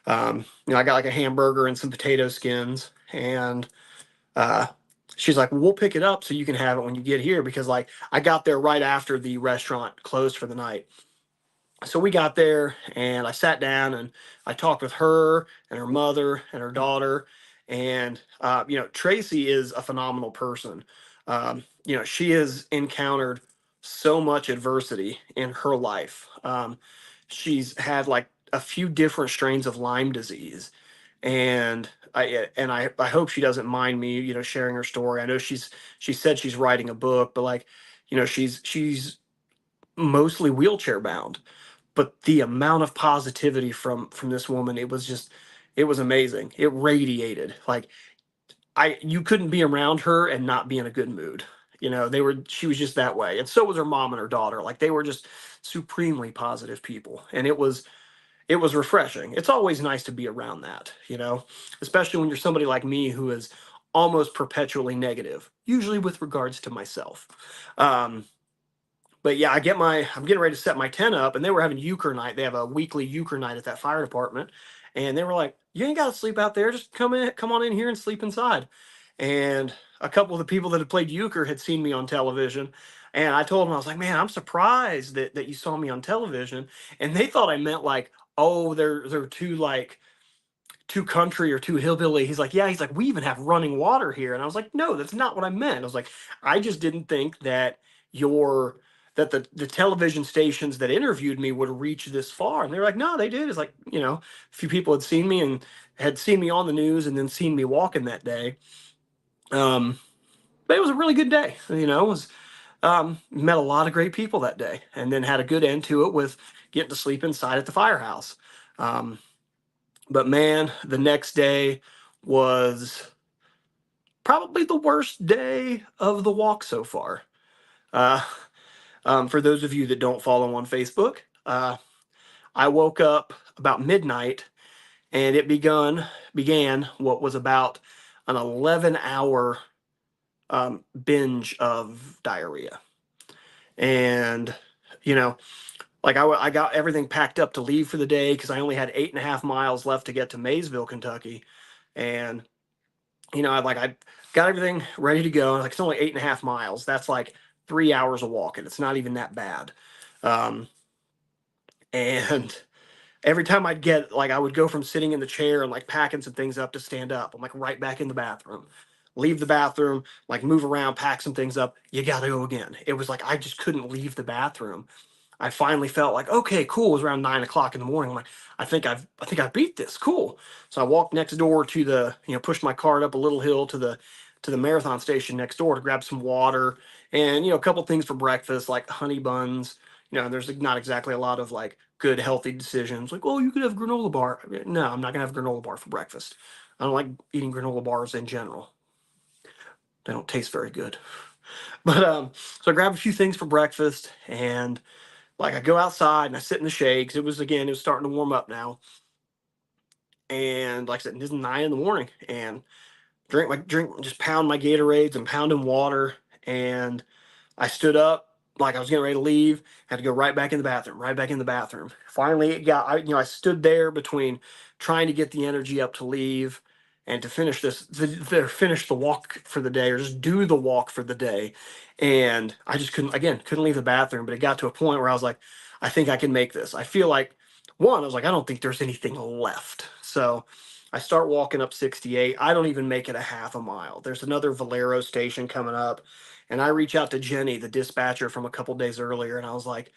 I got like a hamburger and some potato skins. And uh, she's like, well, we'll pick it up so you can have it when you get here, because like I got there right after the restaurant closed for the night. So we got there and I sat down and I talked with her and her mother and her daughter. And, Tracy is a phenomenal person. She has encountered so much adversity in her life. She's had like a few different strains of Lyme disease. And I hope she doesn't mind me, sharing her story. I know she said she's writing a book, but like, she's mostly wheelchair bound, but the amount of positivity from this woman, it was amazing. It radiated. Like, you couldn't be around her and not be in a good mood. She was just that way. And so was her mom and her daughter. Like, they were just supremely positive people. And it was refreshing. It's always nice to be around that, especially when you're somebody like me who is almost perpetually negative, usually with regards to myself. But yeah, I'm getting ready to set my tent up, and they were having euchre night. They have a weekly euchre night at that fire department, and they were like, "You ain't got to sleep out there. Just come on in here and sleep inside." And a couple of the people that had played euchre had seen me on television, and I told them, I was like, "Man, I'm surprised that you saw me on television." And they thought I meant like, "Oh, they're too like too country or too hillbilly." He's like, "Yeah." He's like, "We even have running water here." And I was like, "No, that's not what I meant." I was like, "I just didn't think that your that the television stations that interviewed me would reach this far." And they're like, "No, they did." It's like, a few people had seen me and had seen me on the news and then seen me walking that day. But it was a really good day. It was met a lot of great people that day, and then had a good end to it with getting to sleep inside at the firehouse. But man, the next day was probably the worst day of the walk so far. Uh, for those of you that don't follow on Facebook, I woke up about midnight, and it began what was about an 11-hour binge of diarrhea. And you know, like I got everything packed up to leave for the day because I only had 8.5 miles left to get to Maysville, Kentucky. And I got everything ready to go. Like, it's only 8.5 miles. That's like 3 hours of walking. It's not even that bad. Um, and every time I would go from sitting in the chair and like packing some things up to stand up, I'm like right back in the bathroom. Leave the bathroom, like move around, pack some things up. You got to go again. It was like I just couldn't leave the bathroom. I finally felt like, okay, cool. It was around 9 o'clock in the morning. I'm like, I think I beat this. Cool. So I walked next door to pushed my cart up a little hill to the marathon station next door to grab some water and, a couple things for breakfast, like honey buns. There's not exactly a lot of like good, healthy decisions. Like, oh, you could have granola bar. No, I'm not going to have granola bar for breakfast. I don't like eating granola bars in general. They don't taste very good. But so I grabbed a few things for breakfast, and like I go outside and I sit in the shade because it was starting to warm up now. And like I said, this is 9 in the morning, and just pound my Gatorades and pounding water. And I stood up like I was getting ready to leave. Had to go right back in the bathroom, right back in the bathroom. Finally, I stood there between trying to get the energy up to leave and to finish the walk for the day, or just do the walk for the day. And I just couldn't leave the bathroom. But it got to a point where I was like, I think I can make this. I feel like, I was like, I don't think there's anything left. So I start walking up 68. I don't even make it a half a mile. There's another Valero station coming up. And I reach out to Jenny, the dispatcher from a couple days earlier, and I was like,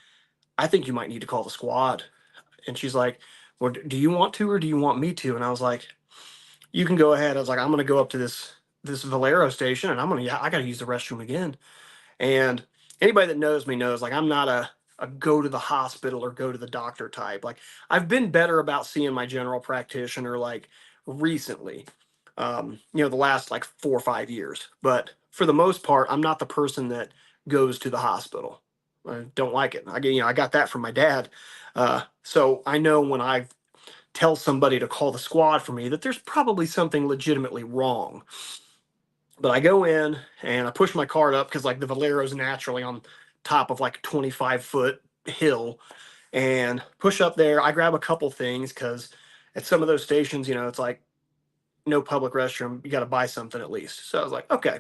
I think you might need to call the squad. And she's like, well, do you want to or do you want me to? And I was like, you can go ahead. I was like, I'm going to go up to this Valero station, and I got to use the restroom again. And anybody that knows me knows, like, I'm not a go to the hospital or go to the doctor type. Like I've been better about seeing my general practitioner like recently, the last like 4 or 5 years. But for the most part, I'm not the person that goes to the hospital. I don't like it. I got that from my dad. So I know when I tell somebody to call the squad for me that there's probably something legitimately wrong. But I go in and I push my cart up because like the Valero's naturally on top of like a 25-foot hill, and push up there. I grab a couple things because at some of those stations, it's like no public restroom. You got to buy something at least. So I was like, okay.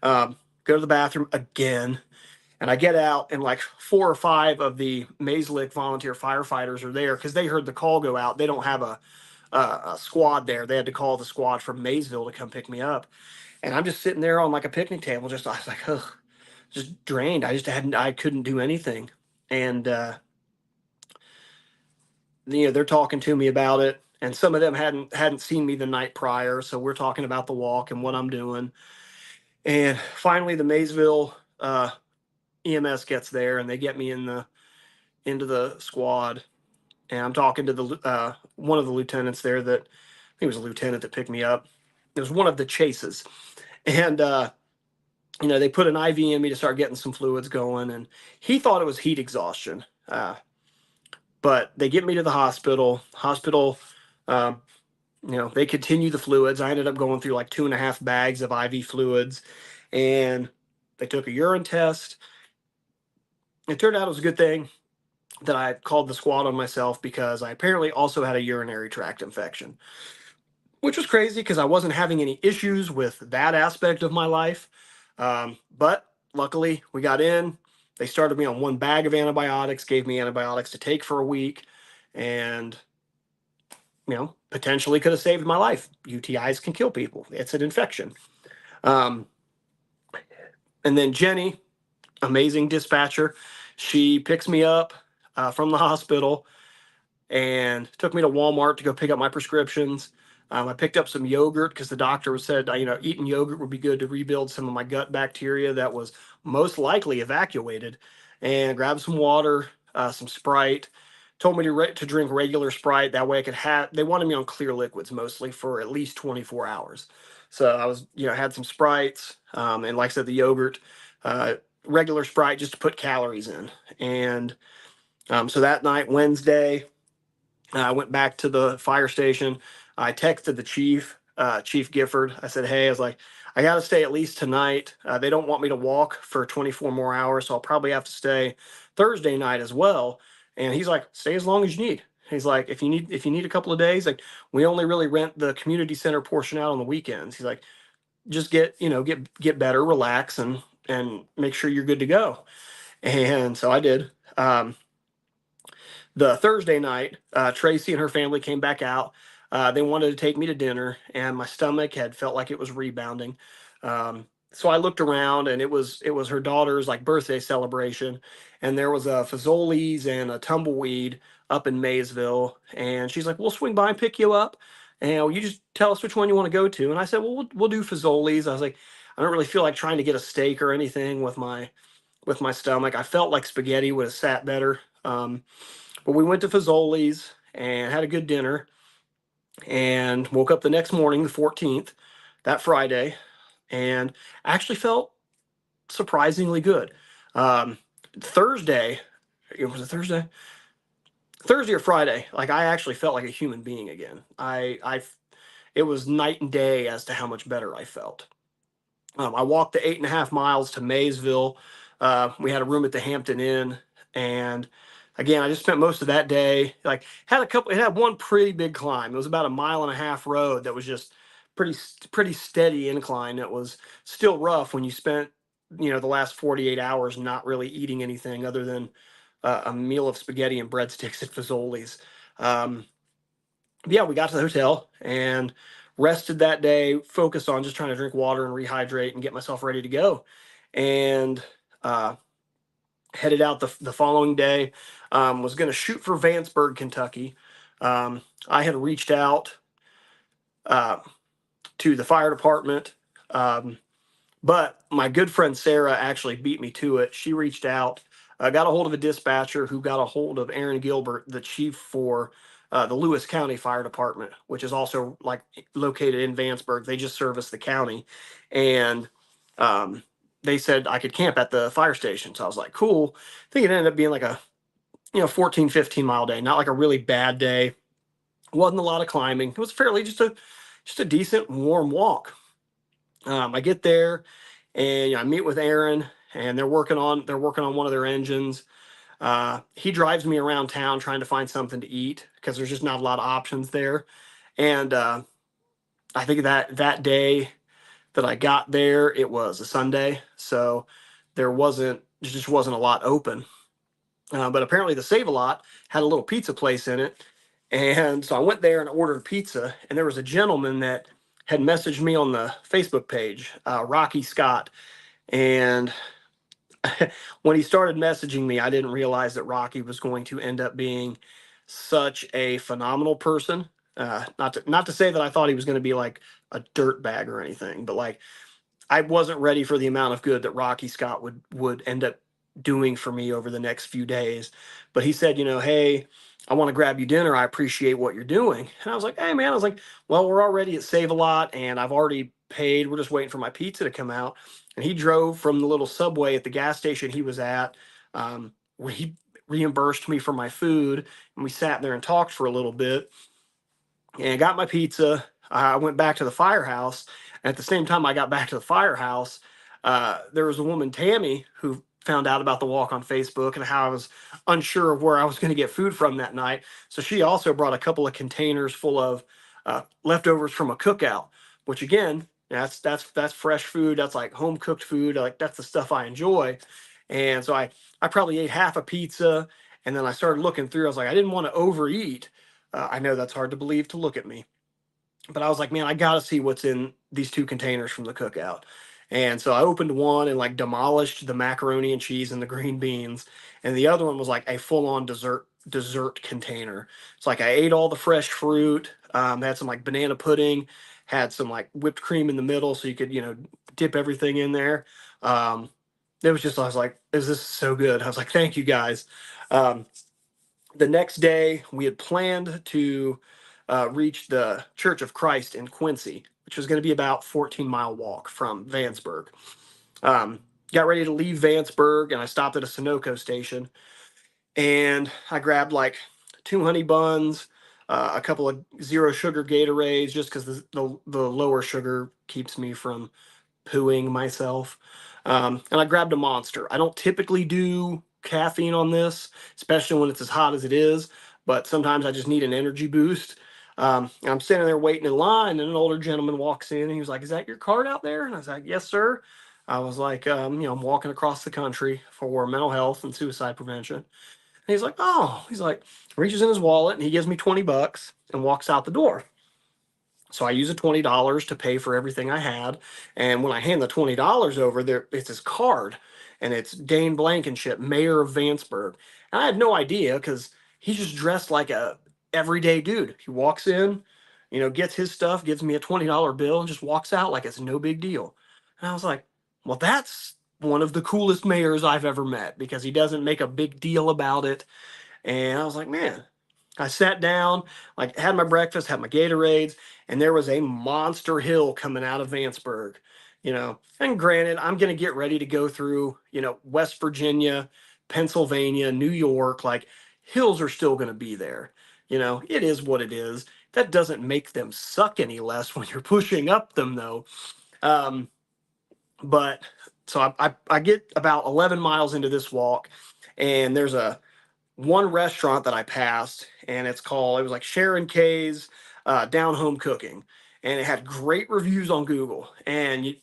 Go to the bathroom again. And I get out, and like 4 or 5 of the Mayslick volunteer firefighters are there because they heard the call go out. They don't have a squad there. They had to call the squad from Maysville to come pick me up. And I'm just sitting there on like a picnic table, I was like, ugh, just drained. I couldn't do anything. And, they're talking to me about it. And some of them hadn't seen me the night prior. So we're talking about the walk and what I'm doing. And finally the Maysville, EMS gets there and they get me into the squad. And I'm talking to the, one of the lieutenants there that I think it was a lieutenant that picked me up. It was one of the chases. And, they put an IV in me to start getting some fluids going, and he thought it was heat exhaustion. But they get me to the hospital. Um, they continue the fluids. I ended up going through like 2.5 bags of IV fluids, and they took a urine test. It turned out it was a good thing that I called the squad on myself because I apparently also had a urinary tract infection, which was crazy because I wasn't having any issues with that aspect of my life. But luckily, we got in. They started me on 1 bag of antibiotics, gave me antibiotics to take for a week, and potentially could have saved my life. UTIs can kill people. It's an infection. Um, and then Jenny, amazing dispatcher, she picks me up from the hospital and took me to Walmart to go pick up my prescriptions. I picked up some yogurt because the doctor said, eating yogurt would be good to rebuild some of my gut bacteria that was most likely evacuated, and grabbed some water, some Sprite. Told me to drink regular Sprite. That way I could have, they wanted me on clear liquids mostly for at least 24 hours. So I was, had some Sprites, and like I said, the yogurt, uh, regular Sprite just to put calories in. And so that night, Wednesday, I went back to the fire station. I texted the chief, Chief Gifford. I said, hey, I was like, I got to stay at least tonight. They don't want me to walk for 24 more hours, so I'll probably have to stay Thursday night as well. And he's like, stay as long as you need. He's like, if you need a couple of days, like we only really rent the community center portion out on the weekends. He's like, just get better, relax, and make sure you're good to go. And so I did. The Thursday night, Tracy and her family came back out. They wanted to take me to dinner, and my stomach had felt like it was rebounding. So I looked around, and it was her daughter's like birthday celebration, and there was a Fazoli's and a tumbleweed up in Maysville, and she's like, "We'll swing by and pick you up, and you just tell us which one you want to go to." And I said, "Well, we'll do Fazoli's." I was like, "I don't really feel like trying to get a steak or anything with my stomach. I felt like spaghetti would have sat better." But we went to Fazoli's and had a good dinner, and woke up the next morning, the 14th, that Friday, and actually felt surprisingly good. Um, Thursday, it was a Thursday or Friday. Like I actually felt like a human being again. It was night and day as to how much better I felt. I walked the 8.5 miles to Maysville. We had a room at the Hampton Inn, and again, I just spent most of that day. Like, it had one pretty big climb. It was about a 1.5 mile road that was just pretty steady incline. It was still rough when you spent the last 48 hours not really eating anything other than a meal of spaghetti and breadsticks at Fazoli's. Um, yeah, we got to the hotel and rested that day, focused on just trying to drink water and rehydrate and get myself ready to go. And headed out the following day. Was going to shoot for Vanceburg, Kentucky. I had reached out uh, to the fire department, but my good friend Sarah actually beat me to it. She reached out got a hold of a dispatcher who got a hold of Aaron Gilbert, the chief for the Lewis County Fire Department, which is also like located in Vanceburg. They just service the county, and um, they said I could camp at the fire station. So I was like, cool. I think it ended up being like a 14, 15 mile day, not like a really bad day. Wasn't a lot of climbing. It was fairly just a decent warm walk. I get there and I meet with Aaron, and they're working on one of their engines. He drives me around town trying to find something to eat because there's just not a lot of options there. And I think that day that I got there, it was a Sunday, so there just wasn't a lot open. But apparently the Save a Lot had a little pizza place in it. And so I went there and ordered a pizza. And there was a gentleman that had messaged me on the Facebook page, Rocky Scott. And when he started messaging me, I didn't realize that Rocky was going to end up being such a phenomenal person. Not to say that I thought he was going to be like a dirt bag or anything, but like I wasn't ready for the amount of good that Rocky Scott would end up doing for me over the next few days. But he said, hey, I want to grab you dinner. I appreciate what you're doing. And I was like, hey man, I was like, well, we're already at Save a Lot and I've already paid. We're just waiting for my pizza to come out. And he drove from the little Subway at the gas station he was at, where he reimbursed me for my food. And we sat there and talked for a little bit and got my pizza. I went back to the firehouse. And at the same time I got back to the firehouse, there was a woman, Tammy, who found out about the walk on Facebook and how I was unsure of where I was going to get food from that night. So she also brought a couple of containers full of leftovers from a cookout, which again, that's fresh food. That's like home cooked food. Like that's the stuff I enjoy. And so I probably ate half a pizza, and then I started looking through. I was like, I didn't want to overeat. I know that's hard to believe to look at me, but I was like, man, I got to see what's in these two containers from the cookout. And so I opened one and like demolished the macaroni and cheese and the green beans, and the other one was like a full-on dessert container. It's like I ate all the fresh fruit. Had some like banana pudding, had some like whipped cream in the middle, so you could dip everything in there. Um, it was just I was like, "Is this so good?" I was like, "Thank you guys." Um, the next day we had planned to reach the Church of Christ in Quincy, which was going to be about 14-mile walk from Vanceburg. um, Got ready to leave Vanceburg and I stopped at a Sunoco station and I grabbed like two honey buns, a couple of zero sugar Gatorades, just because the lower sugar keeps me from pooing myself. And I grabbed a Monster. I don't typically do caffeine on this, especially when it's as hot as it is, but sometimes I just need an energy boost. And I'm sitting there waiting in line, and an older gentleman walks in, and he was like, "Is that your card out there?" And I was like, "Yes, sir." I was like, I'm walking across the country for mental health and suicide prevention. And he's like, "Oh," he's like, reaches in his wallet and he gives me $20 and walks out the door. So I use the $20 to pay for everything I had. And when I hand the $20 over there, it's his card. And it's Dane Blankenship, mayor of Vanceburg. And I had no idea because he's just dressed like a everyday dude. He walks in, gets his stuff, gives me a $20 bill, and just walks out like it's no big deal. And I was like, well, that's one of the coolest mayors I've ever met because he doesn't make a big deal about it. And I was like, man, I sat down, like had my breakfast, had my Gatorades, and there was a monster hill coming out of Vanceburg. And granted, I'm going to get ready to go through, West Virginia, Pennsylvania, New York. Like hills are still going to be there. It is what it is. That doesn't make them suck any less when you're pushing up them, though. Um, but so I get about 11 miles into this walk, and there's a one restaurant that I passed, and it was like Sharon K's Down Home Cooking, and it had great reviews on Google. And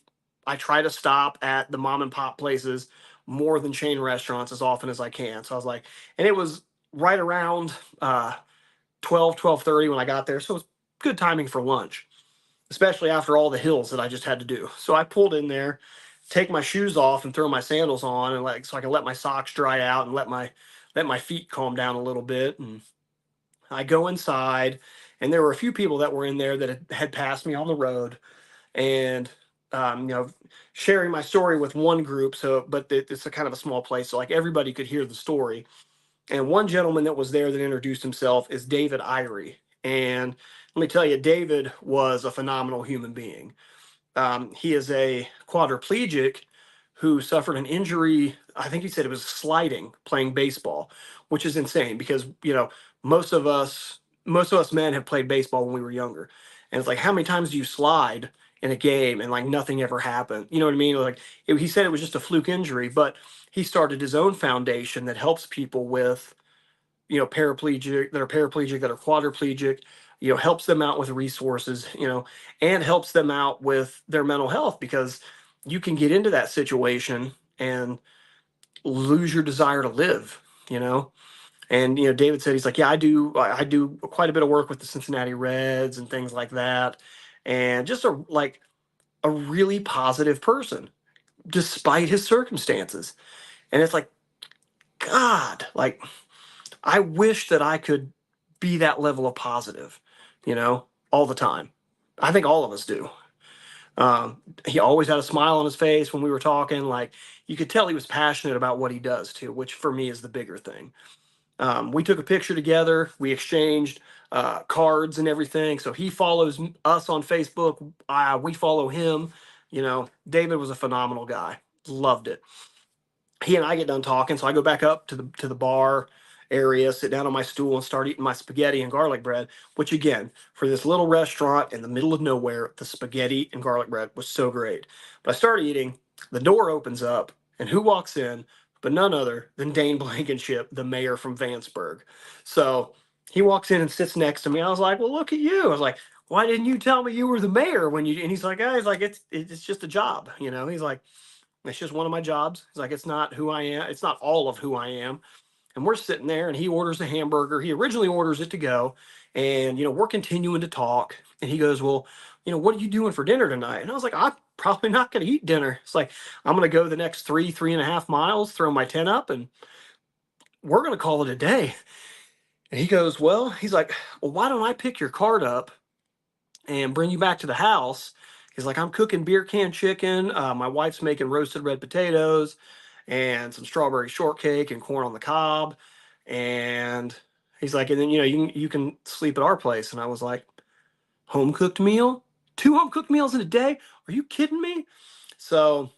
I try to stop at the mom and pop places more than chain restaurants as often as I can. So I was like, and it was right around 12:30 when I got there, so it was good timing for lunch, especially after all the hills that I just had to do. So I pulled in there, take my shoes off and throw my sandals on, and like so I can let my socks dry out and let my feet calm down a little bit. And I go inside, and there were a few people that were in there that had passed me on the road. And sharing my story with one group. So, but it's a kind of a small place, so like everybody could hear the story. And one gentleman that was there that introduced himself is David Irie. And let me tell you, David was a phenomenal human being. He is a quadriplegic who suffered an injury. I think he said it was sliding playing baseball, which is insane because most of us men have played baseball when we were younger, and it's like how many times do you slide in a game and like nothing ever happened? You know what I mean? Like he said it was just a fluke injury, but he started his own foundation that helps people with paraplegic that are quadriplegic, helps them out with resources, and helps them out with their mental health because you can get into that situation and lose your desire to live, you know. And David said he's like, yeah, I do quite a bit of work with the Cincinnati Reds and things like that, and just a really positive person despite his circumstances. And it's like, God, like I wish that I could be that level of positive, all the time. I think all of us do. He always had a smile on his face when we were talking. Like you could tell he was passionate about what he does too, which for me is the bigger thing. We took a picture together. We exchanged cards and everything. So he follows us on Facebook. We follow him. David was a phenomenal guy. Loved it. He and I get done talking, so I go back up to the bar area, sit down on my stool, and start eating my spaghetti and garlic bread. Which again, for this little restaurant in the middle of nowhere, the spaghetti and garlic bread was so great. But I start eating. The door opens up, and who walks in? But none other than Dane Blankenship, the mayor from Vanceburg. So he walks in and sits next to me. I was like, "Well, look at you." I was like, "Why didn't you tell me you were the mayor when you?" And he's like, it's just a job, He's like, it's just one of my jobs. It's like it's not who I am. It's not all of who I am. And we're sitting there, and he orders a hamburger. He originally orders it to go, and we're continuing to talk. And he goes, "Well, what are you doing for dinner tonight?" And I was like, "I'm probably not going to eat dinner." It's like I'm going to go the next 3.5 miles, throw my tent up, and we're going to call it a day. And he goes, "Well," he's like, "Well, why don't I pick your cart up and bring you back to the house?" He's like, "I'm cooking beer can chicken. My wife's making roasted red potatoes and some strawberry shortcake and corn on the cob." And he's like, "And then you can sleep at our place." And I was like, "Home cooked meal? 2 home cooked meals in a day? Are you kidding me?" So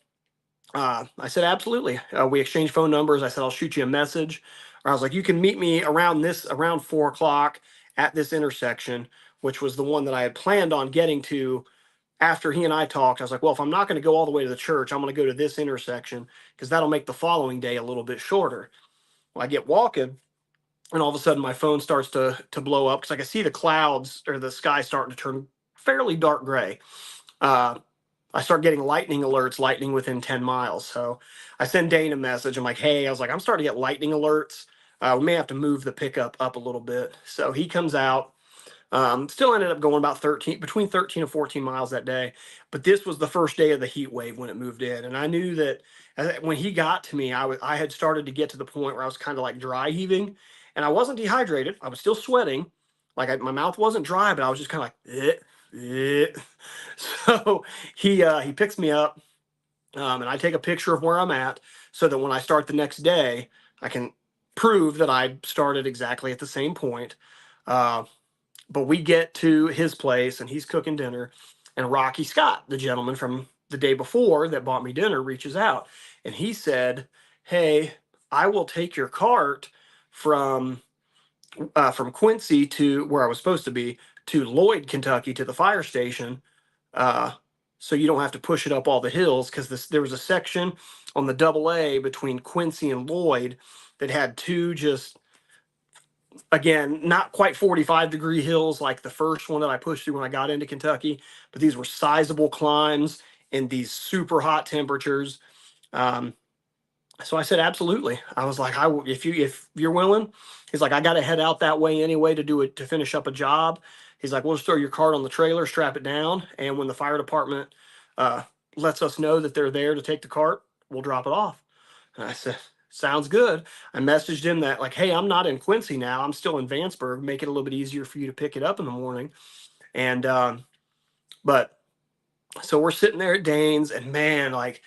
I said, "Absolutely." We exchanged phone numbers. I said, "I'll shoot you a message." Or I was like, "You can meet me around 4 o'clock at this intersection," which was the one that I had planned on getting to after he and I talked. I was like, "Well, if I'm not going to go all the way to the church, I'm going to go to this intersection because that'll make the following day a little bit shorter." Well, I get walking, and all of a sudden my phone starts to blow up because I can see the clouds or the sky starting to turn fairly dark gray. Uh, I start getting lightning alerts, lightning within 10 miles. So I send Dane a message. I'm like, "Hey," I was like, "I'm starting to get lightning alerts. We may have to move the pickup up a little bit." So he comes out. Still ended up going about between 13 and 14 miles that day. But this was the first day of the heat wave when it moved in. And I knew that when he got to me, I had started to get to the point where I was kind of like dry heaving. And I wasn't dehydrated. I was still sweating. My mouth wasn't dry, but I was just kind of like, eh, eh. So he picks me up, and I take a picture of where I'm at so that when I start the next day, I can prove that I started exactly at the same point. Uh, but we get to his place and he's cooking dinner, and Rocky Scott, the gentleman from the day before that bought me dinner, reaches out and he said, "Hey, I will take your cart from Quincy to where I was supposed to be to Lloyd, Kentucky, to the fire station, uh, so you don't have to push it up all the hills because there was a section on the double A between Quincy and Lloyd that had two just, again, not quite 45-degree hills like the first one that I pushed through when I got into Kentucky, but these were sizable climbs in these super hot temperatures. Um, so I said, absolutely. I was like, if you're willing." He's like, "I got to head out that way anyway to do it, to finish up a job." He's like, "We'll just throw your cart on the trailer, strap it down, and when the fire department uh, lets us know that they're there to take the cart, we'll drop it off." And I said, "Sounds good." I messaged him that like, "Hey, I'm not in Quincy now. I'm still in Vanceburg. Make it a little bit easier for you to pick it up in the morning." And but So we're sitting there at Dane's, and man, like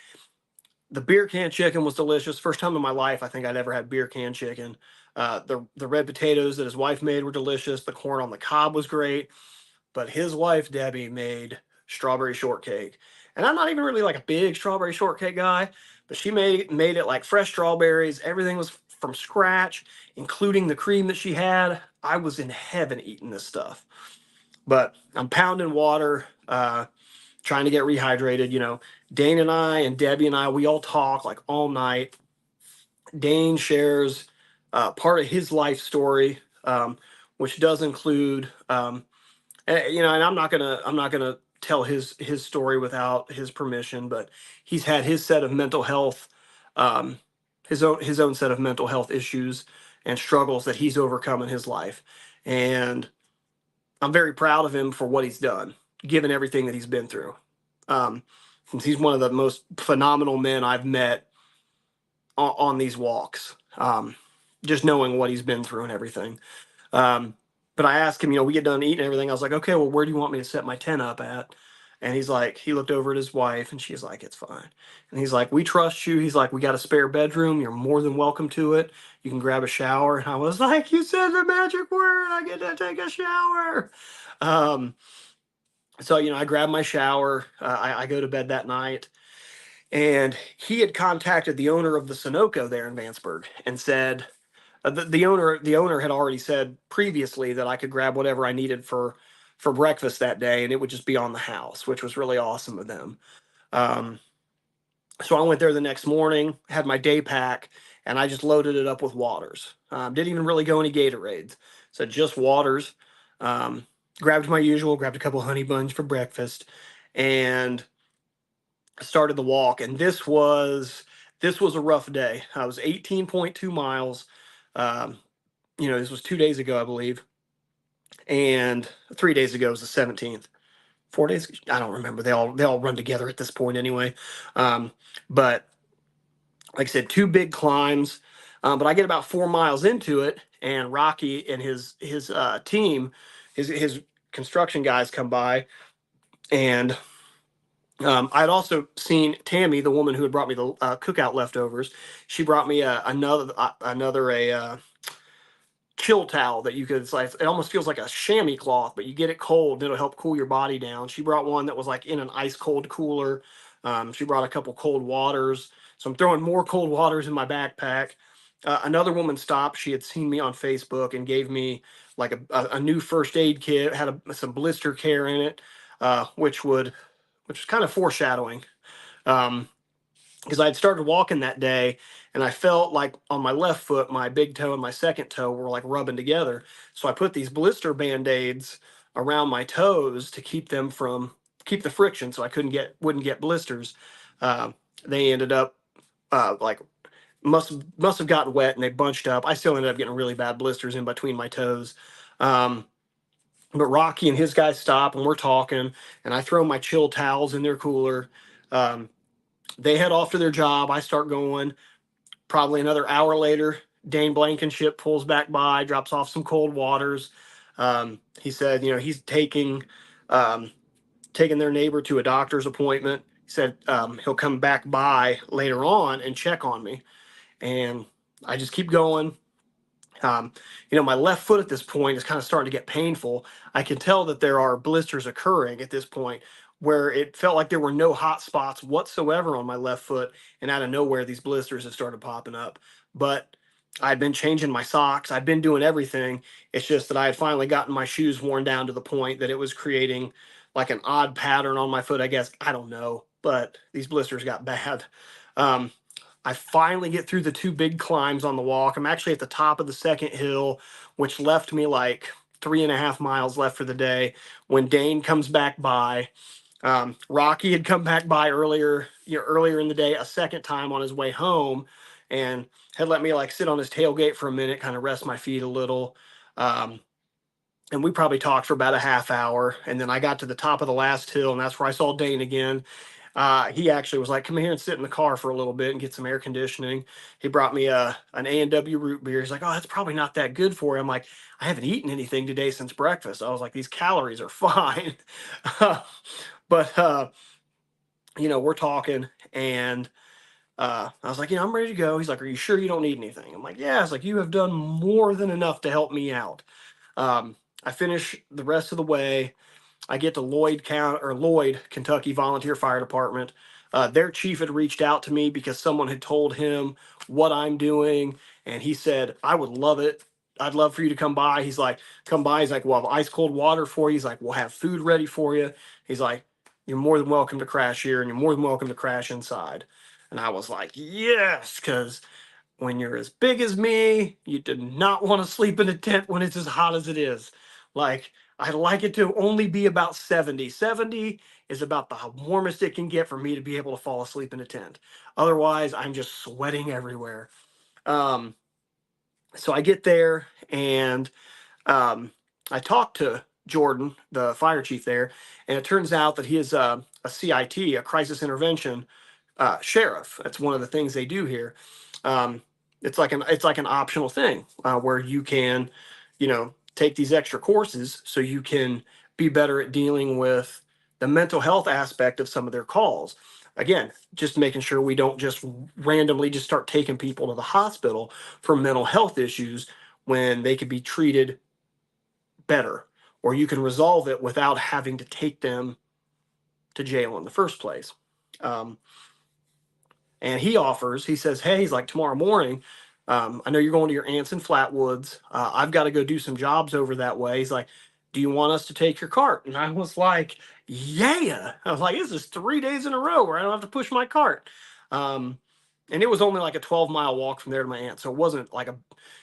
the beer can chicken was delicious. First time in my life I think I'd ever had beer can chicken. The red potatoes that his wife made were delicious. The corn on the cob was great, but his wife Debbie made strawberry shortcake, and I'm not even really like a big strawberry shortcake guy, but she made it like fresh strawberries. Everything was from scratch, including the cream that she had. I was in heaven eating this stuff. But I'm pounding water, trying to get rehydrated. Dane and I and Debbie and I, we all talk like all night. Dane shares part of his life story, which does include, and I'm not gonna tell his story without his permission, but he's had his set of mental health, um, his own set of mental health issues and struggles that he's overcome in his life, and I'm very proud of him for what he's done, given everything that he's been through. Um, since he's one of the most phenomenal men I've met on these walks, just knowing what he's been through and everything. Um, but I asked him, we get done eating everything. I was like, okay, well, where do you want me to set my tent up at? And he's like, he looked over at his wife and she's like, it's fine. And he's like, we trust you. He's like, we got a spare bedroom. You're more than welcome to it. You can grab a shower. And I was like, you said the magic word. I get to take a shower. Um, so, I grab my shower. I go to bed that night. And he had contacted the owner of the Sunoco there in Vanceburg and said, the owner had already said previously that I could grab whatever I needed for breakfast that day, and it would just be on the house, which was really awesome of them. Um, so I went there the next morning, had my day pack, and I just loaded it up with waters. Didn't even really go any Gatorades, so just waters. Um, Grabbed my usual, grabbed a couple honey buns for breakfast, and started the walk. And this was a rough day. I was 18.2 miles. Um, this was 2 days ago, I believe, and 3 days ago was the 17th. 4 days, I don't remember. They all run together at this point anyway. But like I said, two big climbs. But I get about 4 miles into it, and Rocky and his team, his construction guys come by, and I'd also seen Tammy, the woman who had brought me the cookout leftovers. She brought me another chill towel that you could, it's like, it almost feels like a chamois cloth, but you get it cold and it'll help cool your body down. She brought one that was like in an ice cold cooler. She brought a couple cold waters. So I'm throwing more cold waters in my backpack. Another woman stopped. She had seen me on Facebook and gave me like a new first aid kit, had some blister care in it, which was kind of foreshadowing. Um, because I had started walking that day and I felt like on my left foot, my big toe and my second toe were like rubbing together. So I put these blister band-aids around my toes to keep the friction so I wouldn't get blisters. Uh, they ended up like must have gotten wet and they bunched up. I still ended up getting really bad blisters in between my toes. Um, but Rocky and his guys stop and we're talking, and I throw my chill towels in their cooler. Um, they head off to their job. I start going. Probably another hour later, Dane Blankenship pulls back by, drops off some cold waters. He said, he's um, taking their neighbor to a doctor's appointment. He said he'll come back by later on and check on me. And I just keep going. My left foot at this point is kind of starting to get painful. I can tell that there are blisters occurring at this point where it felt like there were no hot spots whatsoever on my left foot. And out of nowhere, these blisters have started popping up. But I'd been changing my socks. I'd been doing everything. It's just that I had finally gotten my shoes worn down to the point that it was creating like an odd pattern on my foot, I guess. I don't know. But these blisters got bad. Um, I finally get through the two big climbs on the walk. I'm actually at the top of the second hill, which left me like 3.5 miles left for the day when Dane comes back by. Rocky had come back by earlier in the day a second time on his way home, and had let me like sit on his tailgate for a minute, kind of rest my feet a little. Um, and we probably talked for about a half hour. And then I got to the top of the last hill, and that's where I saw Dane again. He actually was like, "Come here and sit in the car for a little bit and get some air conditioning." He brought me an A&W root beer. He's like, "Oh, that's probably not that good for you." I'm like, "I haven't eaten anything today since breakfast." I was like, "These calories are fine." but we're talking, and I was like, I'm ready to go. He's like, are you sure you don't need anything? I'm like, yeah. It's like, you have done more than enough to help me out. I finish the rest of the way. I get to Lloyd, Kentucky Volunteer Fire Department. Their chief had reached out to me because someone had told him what I'm doing, and he said, I would love it. I'd love for you to come by. He's like, come by. He's like, we'll have ice cold water for you. He's like, we'll have food ready for you. He's like, you're more than welcome to crash here, and you're more than welcome to crash inside. And I was like, yes, because when you're as big as me, you do not want to sleep in a tent when it's as hot as it is. Like, I like it to only be about 70. 70 is about the warmest it can get for me to be able to fall asleep in a tent. Otherwise, I'm just sweating everywhere. Um, so I get there, and I talked to Jordan, the fire chief there, and it turns out that he is a CIT, a crisis intervention sheriff. That's one of the things they do here. Um, it's like an optional thing where you can, take these extra courses so you can be better at dealing with the mental health aspect of some of their calls. Again, just making sure we don't just randomly just start taking people to the hospital for mental health issues when they could be treated better, or you can resolve it without having to take them to jail in the first place. Um, and he says, hey, he's like, tomorrow morning, I know you're going to your aunt's in Flatwoods. I've got to go do some jobs over that way. He's like, do you want us to take your cart? And I was like, yeah. I was like, this is 3 days in a row where I don't have to push my cart. Um, and it was only like a 12-mile walk from there to my aunt. So it wasn't like a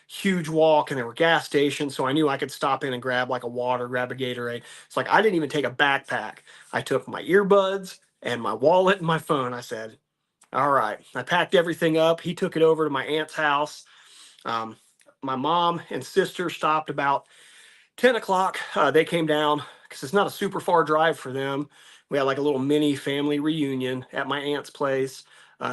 huge walk, and there were gas stations. So I knew I could stop in and grab like a water, grab a Gatorade. It's like, I didn't even take a backpack. I took my earbuds and my wallet and my phone. I said, all right. I packed everything up. He took it over to my aunt's house. Um, my mom and sister stopped about 10 o'clock. They came down because it's not a super far drive for them. We had like a little mini family reunion at my aunt's place.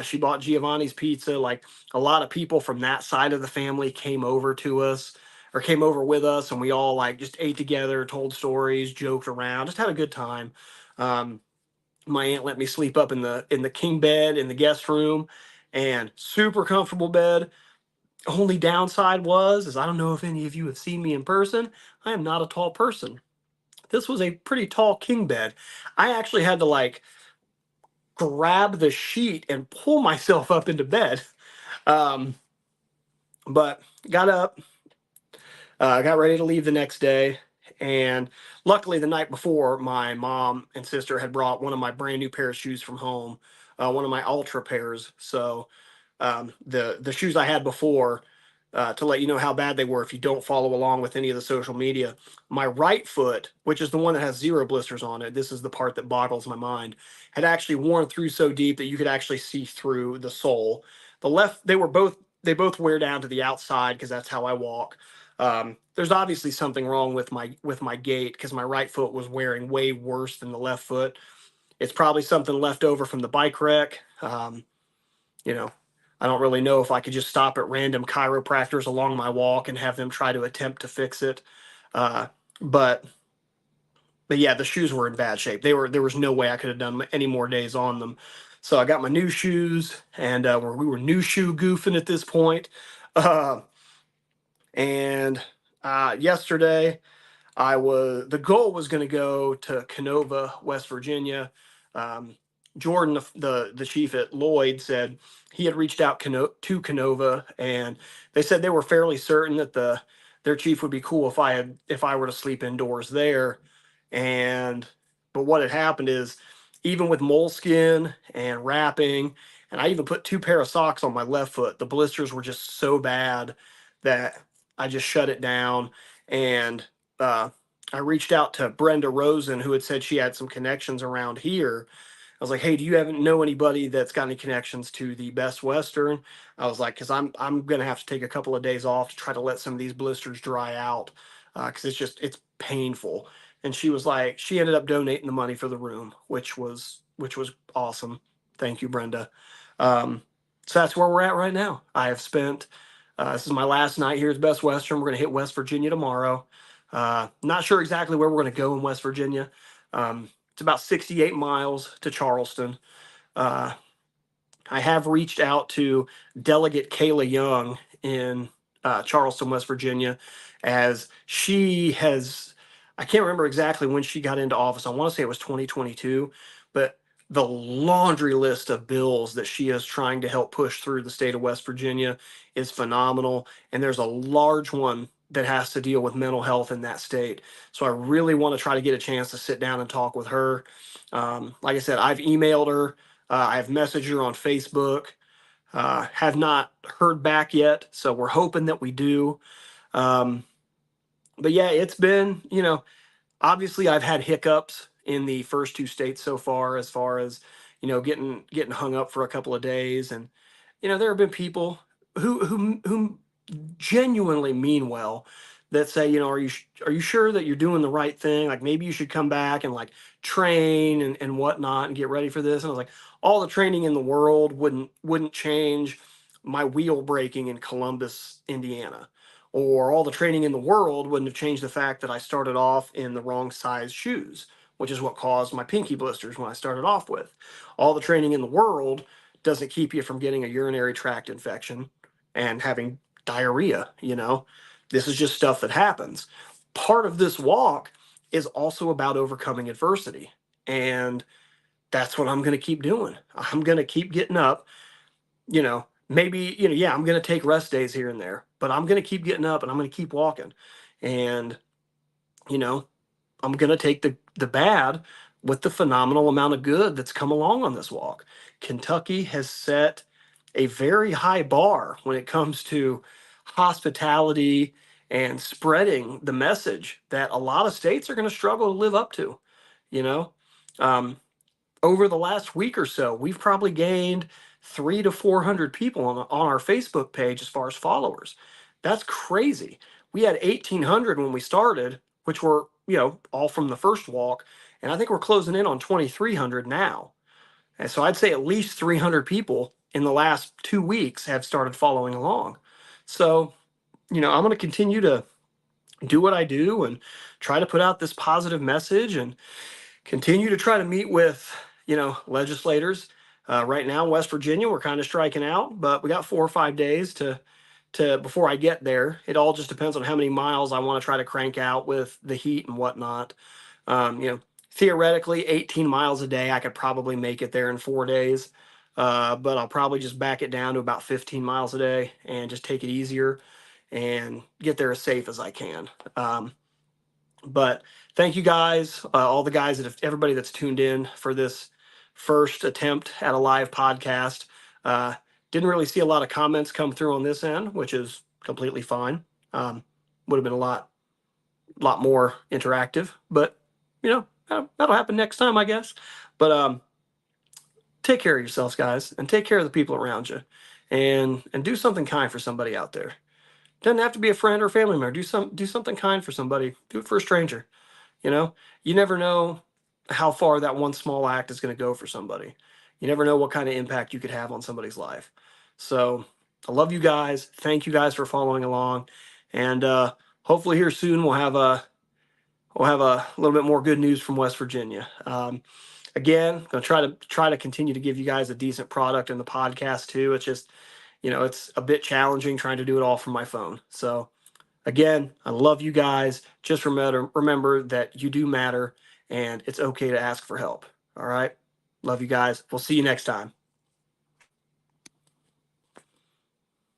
She bought Giovanni's pizza. Like, a lot of people from that side of the family came over to us, or came over with us, and we all like just ate together, told stories, joked around, just had a good time. Um, my aunt let me sleep up in the king bed in the guest room, and super comfortable bed. Only downside was is I don't know if any of you have seen me in person. I am not a tall person. This was a pretty tall king bed. I actually had to like grab the sheet and pull myself up into bed. Um, but got up, got ready to leave the next day. And luckily, the night before, my mom and sister had brought one of my brand new pair of shoes from home, one of my Ultra pairs. So the shoes I had before, to let you know how bad they were if you don't follow along with any of the social media. My right foot, which is the one that has zero blisters on it, this is the part that boggles my mind, had actually worn through so deep that you could actually see through the sole. The left, they both wear down to the outside because that's how I walk. There's obviously something wrong with my gait because my right foot was wearing way worse than the left foot. It's probably something left over from the bike wreck. You know, I don't really know if I could just stop at random chiropractors along my walk and have them try to attempt to fix it. Uh, but but yeah, the shoes were in bad shape. There was no way I could have done any more days on them. So I got my new shoes, and we were new shoe goofing at this point. Uh, and yesterday, the goal was going to go to Canova, West Virginia. Um, Jordan, the chief at Lloyd, said he had reached out to Canova, and they said they were fairly certain that their chief would be cool if I were to sleep indoors there. And but what had happened is, even with moleskin and wrapping, and I even put two pair of socks on my left foot, the blisters were just so bad that I just shut it down. And uh, I reached out to Brenda Rosen, who had said she had some connections around here. I was like, "Hey, do you haven't know anybody that's got any connections to the Best Western?" I was like, "Cause I'm gonna have to take a couple of days off to try to let some of these blisters dry out, cause it's painful." And she was like, she ended up donating the money for the room, which was awesome. Thank you, Brenda. Um, so that's where we're at right now. I have spent. This is my last night here at Best Western. We're gonna hit West Virginia tomorrow. Not sure exactly where we're going to go in West Virginia. It's about 68 miles to Charleston. Uh, I have reached out to Delegate Kayla Young in Charleston, West Virginia, as she has, I can't remember exactly when she got into office. I want to say it was 2022, but the laundry list of bills that she is trying to help push through the state of West Virginia is phenomenal. And there's a large one that has to deal with mental health in that state. So I really want to try to get a chance to sit down and talk with her. Like I said, I've emailed her. I've messaged her on Facebook. Have not heard back yet, so we're hoping that we do. Um, but yeah, it's been, obviously I've had hiccups in the first two states so far as getting hung up for a couple of days, and there have been people who genuinely mean well that say, are you sure that you're doing the right thing? Like maybe you should come back and like train and whatnot and get ready for this. And I was like, all the training in the world wouldn't change my wheel braking in Columbus, Indiana. Or all the training in the world wouldn't have changed the fact that I started off in the wrong size shoes, which is what caused my pinky blisters when I started off with. All the training in the world doesn't keep you from getting a urinary tract infection and having diarrhea. This is just stuff that happens. Part of this walk is also about overcoming adversity. And that's what I'm going to keep doing. I'm going to keep getting up, maybe, yeah, I'm going to take rest days here and there, but I'm going to keep getting up and I'm going to keep walking. And, you know, I'm going to take the bad with the phenomenal amount of good that's come along on this walk. Kentucky has set a very high bar when it comes to hospitality and spreading the message that a lot of states are going to struggle to live up to. You know, um, over the last week or so, we've probably gained 300 to 400 people on our Facebook page as far as followers. That's crazy. We had 1,800 when we started, which were, all from the first walk. And I think we're closing in on 2,300 now. And so I'd say at least 300 people in the last 2 weeks have started following along. So, I'm going to continue to do what I do and try to put out this positive message and continue to try to meet with, legislators. Right now, West Virginia, we're kind of striking out, but we got 4 or 5 days to before I get there. It all just depends on how many miles I want to try to crank out with the heat and whatnot. Theoretically, 18 miles a day, I could probably make it there in 4 days. But I'll probably just back it down to about 15 miles a day and just take it easier and get there as safe as I can. But thank you guys, all the guys everybody that's tuned in for this first attempt at a live podcast. Uh, didn't really see a lot of comments come through on this end, which is completely fine. Would have been a lot more interactive, but that'll happen next time, I guess. But take care of yourselves, guys, and take care of the people around you, and do something kind for somebody out there. Doesn't have to be a friend or a family member. Do something kind for somebody. Do it for a stranger. You never know how far that one small act is going to go for somebody. You never know what kind of impact you could have on somebody's life. So I love you guys. Thank you guys for following along, and hopefully here soon we'll have a little bit more good news from West Virginia. Again, going to try to continue to give you guys a decent product in the podcast too. It's just, it's a bit challenging trying to do it all from my phone. So again, I love you guys. Just remember that you do matter and it's okay to ask for help. All right. Love you guys. We'll see you next time.